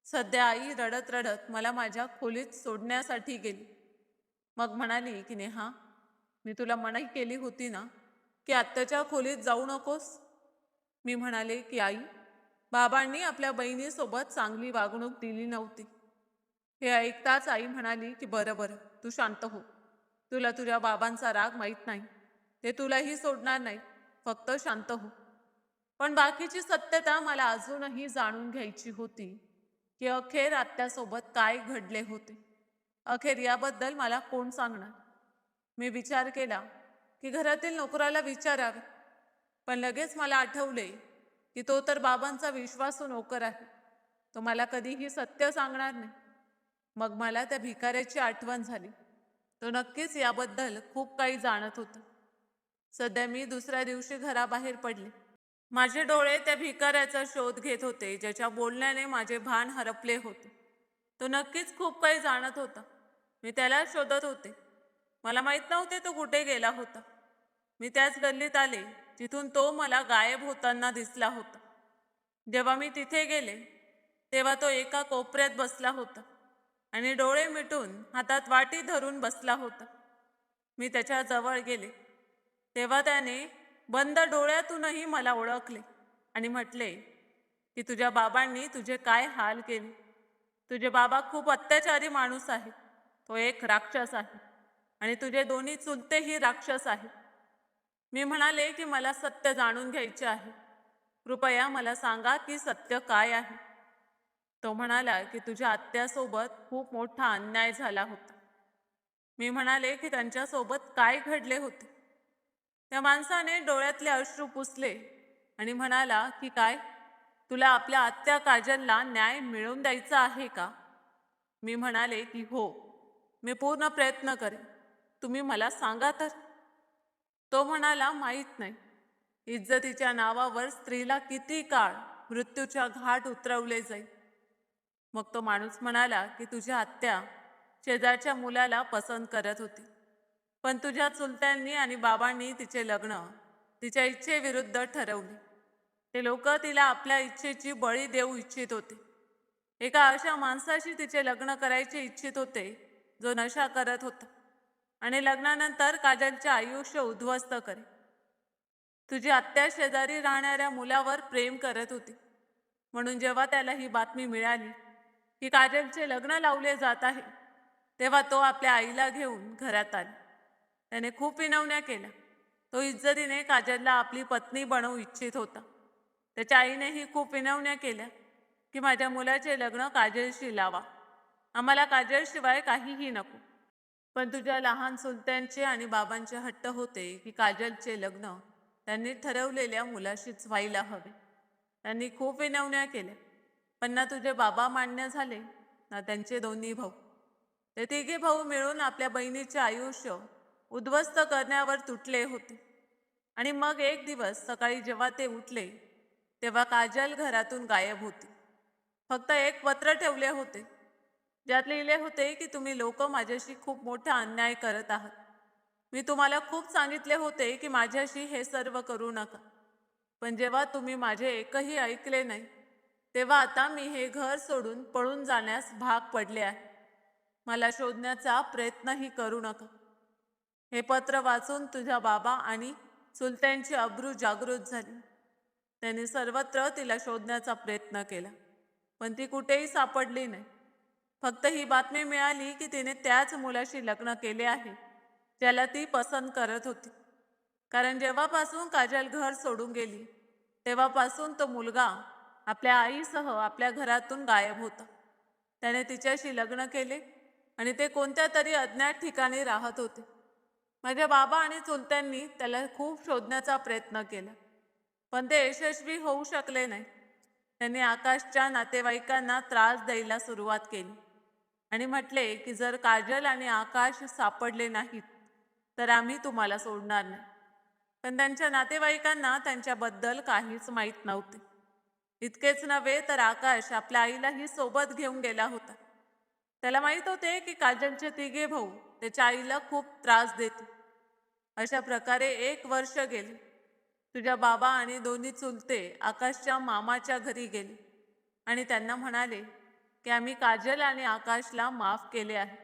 A: सध्या आई रडत रडत मला माझ्या खोलीत सोडण्यासाठी गेली. मग म्हणाली की नेहा, मी तुला मनाई केली होती ना की आत्याच्या खोलीत जाऊ नकोस. मी म्हणाले की आई, बाबांनी आपल्या बहिणीसोबत चांगली वागणूक दिली नव्हती. हे ऐकताच आई म्हणाली की बरं बरं, तू शांत हो. तुला तुझ्या बाबांचा राग माहीत नाही. ते तुलाही सोडणार नाही. फक्त शांत हो. पण बाकीची सत्यता मला अजूनही जाणून घ्यायची होती की अखेर आत्यासोबत काय घडले होते. अखेर याबद्दल मला कोण सांगणार? मी विचार केला की घरातील नोकराला विचारावे. पण लगेच मला आठवले की तो तर बाबांचा विश्वासू नोकर आहे. तो मला कधीही सत्य सांगणार नाही. मग मला त्या भिकाऱ्याची आठवण झाली. तो नक्कीच याबद्दल खूप काही जाणत होता. सध्या मी दुसऱ्या दिवशी घराबाहेर पडले. माझे डोळे त्या भिकाऱ्याचा शोध घेत होते, ज्याच्या बोलण्याने माझे भान हरपले होते. तो नक्कीच खूप काही जाणत होता. मी त्याला शोधत होते. मला माहीत नव्हते तो कुठे गेला होता. मी त्याच गल्लीत आले जिथून तो मला गायब होताना दिसला होता. जेव्हा मी तिथे गेले तेव्हा तो एका कोपऱ्यात बसला होता आणि डोळे मिटून हातात वाटी धरून बसला होता. मी त्याच्या जवळ गेले तेव्हा त्याने बंद डोळ्यातूनही मला ओळखले आणि म्हटले की तुझ्या बाबांनी तुझे काय हाल केले. तुझे बाबा खूप अत्याचारी माणूस आहे. तो एक राक्षस आहे आणि तुझे दोन्ही चुलतेही राक्षस आहेत. मी म्हणाले की मला सत्य जाणून घ्यायचे आहे. कृपया मला सांगा की सत्य काय आहे. तो म्हणाला की तुझ्या आत्यासोबत खूप मोठा अन्याय झाला होता. मी म्हणाले की त्यांच्यासोबत काय घडले होते. त्या माणसाने डोळ्यातले अश्रू पुसले आणि म्हणाला की काय, तुला आपल्या आत्या काजलला न्याय मिळवून द्यायचा आहे का? मी म्हणाले की हो, मी पूर्ण प्रयत्न करेन. तुम्ही मला सांगा तर. तो म्हणाला माहीत नाही. इज्जतीच्या नावावर स्त्रीला किती काळ मृत्यूच्या घाट उतरवले जाईल. मग तो माणूस म्हणाला की तुझ्या आत्या शेजारच्या मुलाला पसंत करत होती, पण तुझ्या चुलत्यांनी आणि बाबांनी तिचे लग्न तिच्या इच्छेविरुद्ध ठरवले. ते लोक तिला आपल्या इच्छेची बळी देऊ इच्छित होते. एका अशा माणसाशी तिचे लग्न करायचे इच्छित होते जो नशा करत होता आणि लग्नानंतर काजलचे आयुष्य उद्ध्वस्त करे. तुझी आत्या शेजारी राहणाऱ्या मुलावर प्रेम करत होती, म्हणून जेव्हा त्याला ही बातमी मिळाली की काजलचे लग्न लावले जात आहे तेव्हा तो आपल्या आईला घेऊन घरात आला. त्याने खूप विनवण्या केल्या. तो इज्जतीने काजलला आपली पत्नी बनवू इच्छित होता. त्याच्या आईनेही खूप विनवण्या केल्या की माझ्या मुलाचे लग्न काजलशी लावा. आम्हाला काजलशिवाय काहीही नको. पण तुझ्या लहान चुलत्यांचे आणि बाबांचे हट्ट होते की काजलचे लग्न त्यांनी ठरवलेल्या मुलाशीच व्हायला हवे. त्यांनी खूप विनवण्या केल्या, पण ना तुझे बाबा मान्य झाले ना त्यांचे दोन्ही भाऊ. ते तिघे भाऊ मिळून आपल्या बहिणीचे आयुष्य उद्ध्वस्त करण्यावर तुटले होते. आणि मग एक दिवस सकाळी जेव्हा ते उठले तेव्हा काजल घरातून गायब होती. फक्त एक पत्र ठेवले होते ज्यात लिहिले होते की तुम्ही लोक माझ्याशी खूप मोठा अन्याय करत आहात. मी तुम्हाला खूप सांगितले होते की माझ्याशी हे सर्व करू नका, पण जेव्हा तुम्ही माझे एकही ऐकले नाही तेव्हा आता मी हे घर सोडून पळून जाण्यास भाग पडले आहे. मला शोधण्याचा प्रयत्नही करू नका. हे पत्र वाचून तुझ्या बाबा आणि चुलत्यांची अब्रू जागृत झाली. त्यांनी सर्वत्र तिला शोधण्याचा प्रयत्न केला, पण ती कुठेही सापडली नाही. फक्त ही बातमी मिळाली की तिने त्याच मुलाशी लग्न केले आहे ज्याला ती पसंत करत होती. कारण जेव्हापासून काजल घर सोडून गेली तेव्हापासून तो मुलगा आपल्या आईसह आपल्या घरातून गायब होता. त्याने तिच्याशी लग्न केले आणि ते कोणत्या तरी अज्ञात ठिकाणी राहत होते. माझ्या बाबा आणि चुलत्यांनी त्याला खूप शोधण्याचा प्रयत्न केला, पण ते यशस्वी होऊ शकले नाही. त्यांनी आकाशच्या नातेवाईकांना त्रास द्यायला सुरुवात केली आणि म्हटले की जर काजल आणि आकाश सापडले नाहीत तर आम्ही तुम्हाला सोडणार नाही. पण त्यांच्या नातेवाईकांना त्यांच्याबद्दल काहीच माहीत नव्हते. इतकेच नव्हे तर आकाश आपल्या आईलाही सोबत घेऊन गेला होता. त्याला माहीत होते की काजलचे तिघे भाऊ त्याच्या आईला खूप त्रास देते. अशा प्रकारे 1 वर्ष गेले. तुझ्या बाबा आणि दोन्ही चुलते आकाशच्या मामाच्या घरी गेले आणि त्यांना म्हणाले की आम्ही काजल आणि आकाशला माफ केले आहे.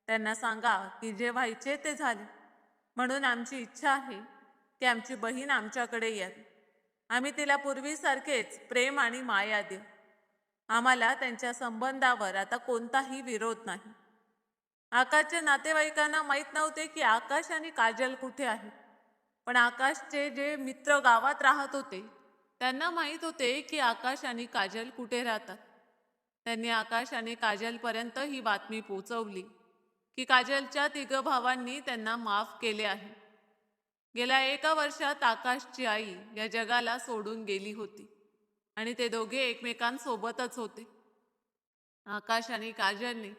A: त्यांना सांगा की जे व्हायचे ते झाले, म्हणून आमची इच्छा आहे की आमची बहीण आमच्याकडे यावी. आम्ही तिला पूर्वीसारखेच प्रेम आणि माया देऊ. आम्हाला त्यांच्या संबंधावर आता कोणताही विरोध नाही. आकाशच्या नातेवाईकांना माहीत नव्हते की आकाश आणि काजल कुठे आहेत. पण आकाशचे जे मित्र गावात राहत होते त्यांना माहीत होते की आकाश आणि काजल कुठे राहतात. त्यांनी आकाश आणि काजलपर्यंत ही बातमी पोचवली की काजलच्या तिघ भावांनी त्यांना माफ केले आहे. गेल्या 1 वर्षात आकाशची आई या जगाला सोडून गेली होती आणि ते दोघे एकमेकांसोबतच होते. आकाश आणि काजलने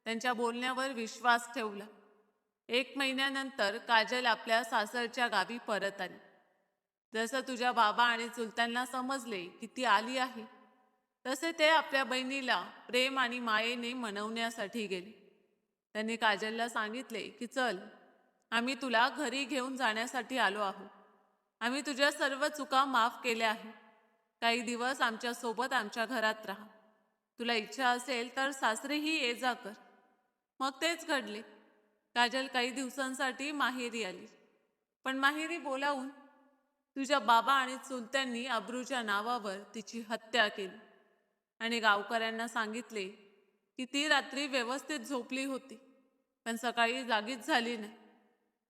A: त्यांच्या बोलण्यावर विश्वास ठेवला. 1 महिन्यानंतर काजल आपल्या सासरच्या गावी परत आली. जसं तुझ्या बाबा आणि चुलत्यांना समजले की ती आली आहे, तसे ते आपल्या बहिणीला प्रेम आणि मायेने मनवण्यासाठी गेले. त्यांनी काजलला सांगितले की चल, आम्ही तुला घरी घेऊन जाण्यासाठी आलो आहोत. आम्ही तुझ्या सर्व चुका माफ केल्या आहेत. काही दिवस आमच्या सोबत आमच्या घरात राहा. तुला इच्छा असेल तर सासरीही ये जा कर. मग तेच घडले. काजल काही दिवसांसाठी माहेरी आली, पण माहेरी बोलावून तुझ्या बाबा आणि चुलत्यांनी अब्रूच्या नावावर तिची हत्या केली आणि गावकऱ्यांना सांगितले की ती रात्री व्यवस्थित झोपली होती, पण सकाळी जागीच झाली नाही.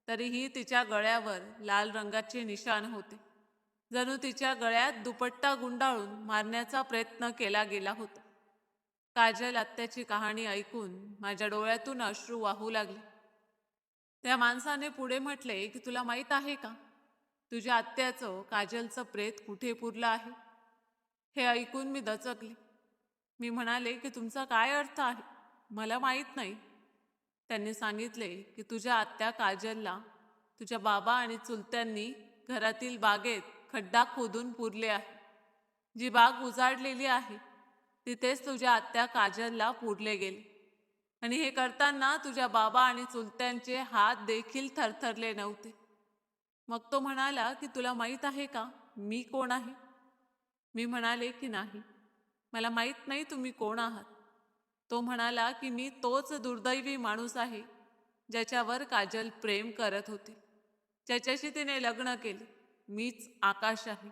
A: तरीही तिच्या गळ्यावर लाल रंगाचे निशाण होते, जणू तिच्या गळ्यात दुपट्टा गुंडाळून मारण्याचा प्रयत्न केला गेला होता. काजल आत्याची कहाणी ऐकून माझ्या डोळ्यातून अश्रू वाहू लागले. त्या माणसाने पुढे म्हटले की तुला माहीत आहे का, तुझ्या आत्याचं काजलचं प्रेत कुठे पुरलं आहे. हे ऐकून मी दचकले. मी म्हणाले की तुमचा काय अर्थ आहे, मला माहीत नाही. त्यांनी सांगितले की तुझ्या आत्या काजलला तुझ्या बाबा आणि चुलत्यांनी घरातील बागेत खड्डा खोदून पुरले आहे. जी बाग उजाडलेली आहे तिथेच तुझ्या आत्या काजलला पुरले गेले आणि हे करताना तुझ्या बाबा आणि चुलत्यांचे हात देखील थरथरले नव्हते. मग तो म्हणाला की तुला माहीत आहे का मी कोण आहे. मी म्हणाले की नाही, मला माहीत नाही तुम्ही कोण आहात. तो म्हणाला की मी तोच दुर्दैवी माणूस आहे ज्याच्यावर काजल प्रेम करत होती, ज्याच्याशी तिने लग्न केले. मीच आकाश आहे.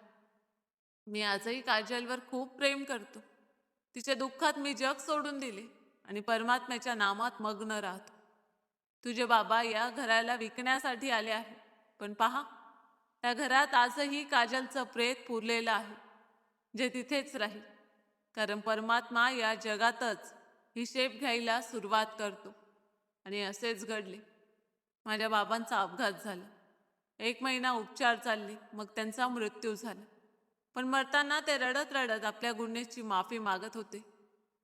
A: मी आजही काजलवर खूप प्रेम करतो. तिच्या दुःखात मी जग सोडून दिले आणि परमात्म्याच्या नामात मग्न राहतो. तुझे बाबा या घराला विकण्यासाठी आले आहे, पण पहा, त्या घरात आजही काजलचं प्रेत पुरलेलं आहे, जे तिथेच राहील. कारण परमात्मा या जगातच हिशेब घ्यायला सुरुवात करतो. आणि असेच घडले. माझ्या बाबांचा अपघात झाला. 1 महिना उपचार चालले, मग त्यांचा मृत्यू झाला. पण मरताना ते रडत रडत आपल्या गुन्ह्याची माफी मागत होते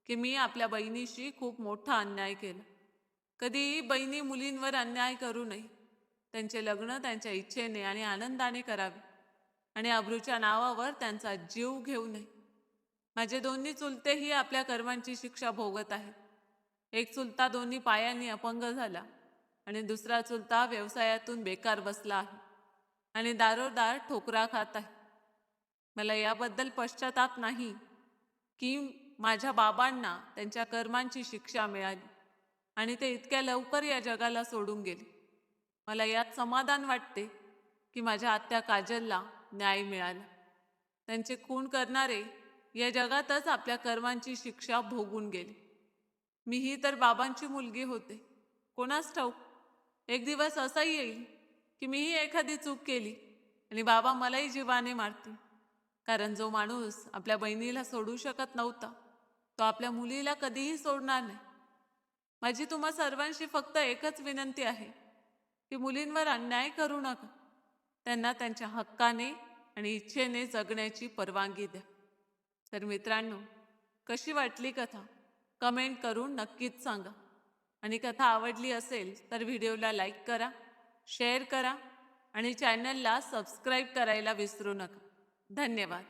A: की मी आपल्या बहिणीशी खूप मोठा अन्याय केला. कधीही बहिणी मुलींवर अन्याय करू नये. त्यांचे लग्न त्यांच्या इच्छेने आणि आनंदाने करावे आणि अब्रूच्या नावावर त्यांचा जीव घेऊ नये. माझे दोन्ही चुलतेही आपल्या कर्मांची शिक्षा भोगत आहेत. एक चुलता दोन्ही पायांनी अपंग झाला आणि दुसरा चुलता व्यवसायातून बेकार बसला आहे आणि दारोदार ठोकरा खात आहे. मला याबद्दल पश्चाताप नाही की माझ्या बाबांना त्यांच्या कर्मांची शिक्षा मिळाली आणि ते इतक्या लवकर या जगाला सोडून गेले. मला यात समाधान वाटते की माझ्या आत्या काजलला न्याय मिळाला. त्यांचे खून करणारे या जगातच आपल्या कर्मांची शिक्षा भोगून गेले. मीही तर बाबांची मुलगी होते. कोणास ठाऊक, एक दिवस असा येईल की मीही एखादी चूक केली आणि बाबा मलाही जीवाने मारतील. कारण जो माणूस आपल्या बहिणीला सोडू शकत नव्हता, तो आपल्या मुलीला कधीही सोडणार नाही. माझी तुम्हा सर्वांशी फक्त एकच विनंती आहे की मुलींवर अन्याय करू नका. त्यांना त्यांच्या हक्काने आणि इच्छेने जगण्याची परवानगी द्या. तर मित्रांनो, कशी वाटली कथा कमेंट करून नक्कीच सांगा. आणि कथा आवडली असेल तर व्हिडिओला लाईक करा, शेअर करा आणि चॅनलला सबस्क्राईब करायला विसरू नका. धन्यवाद.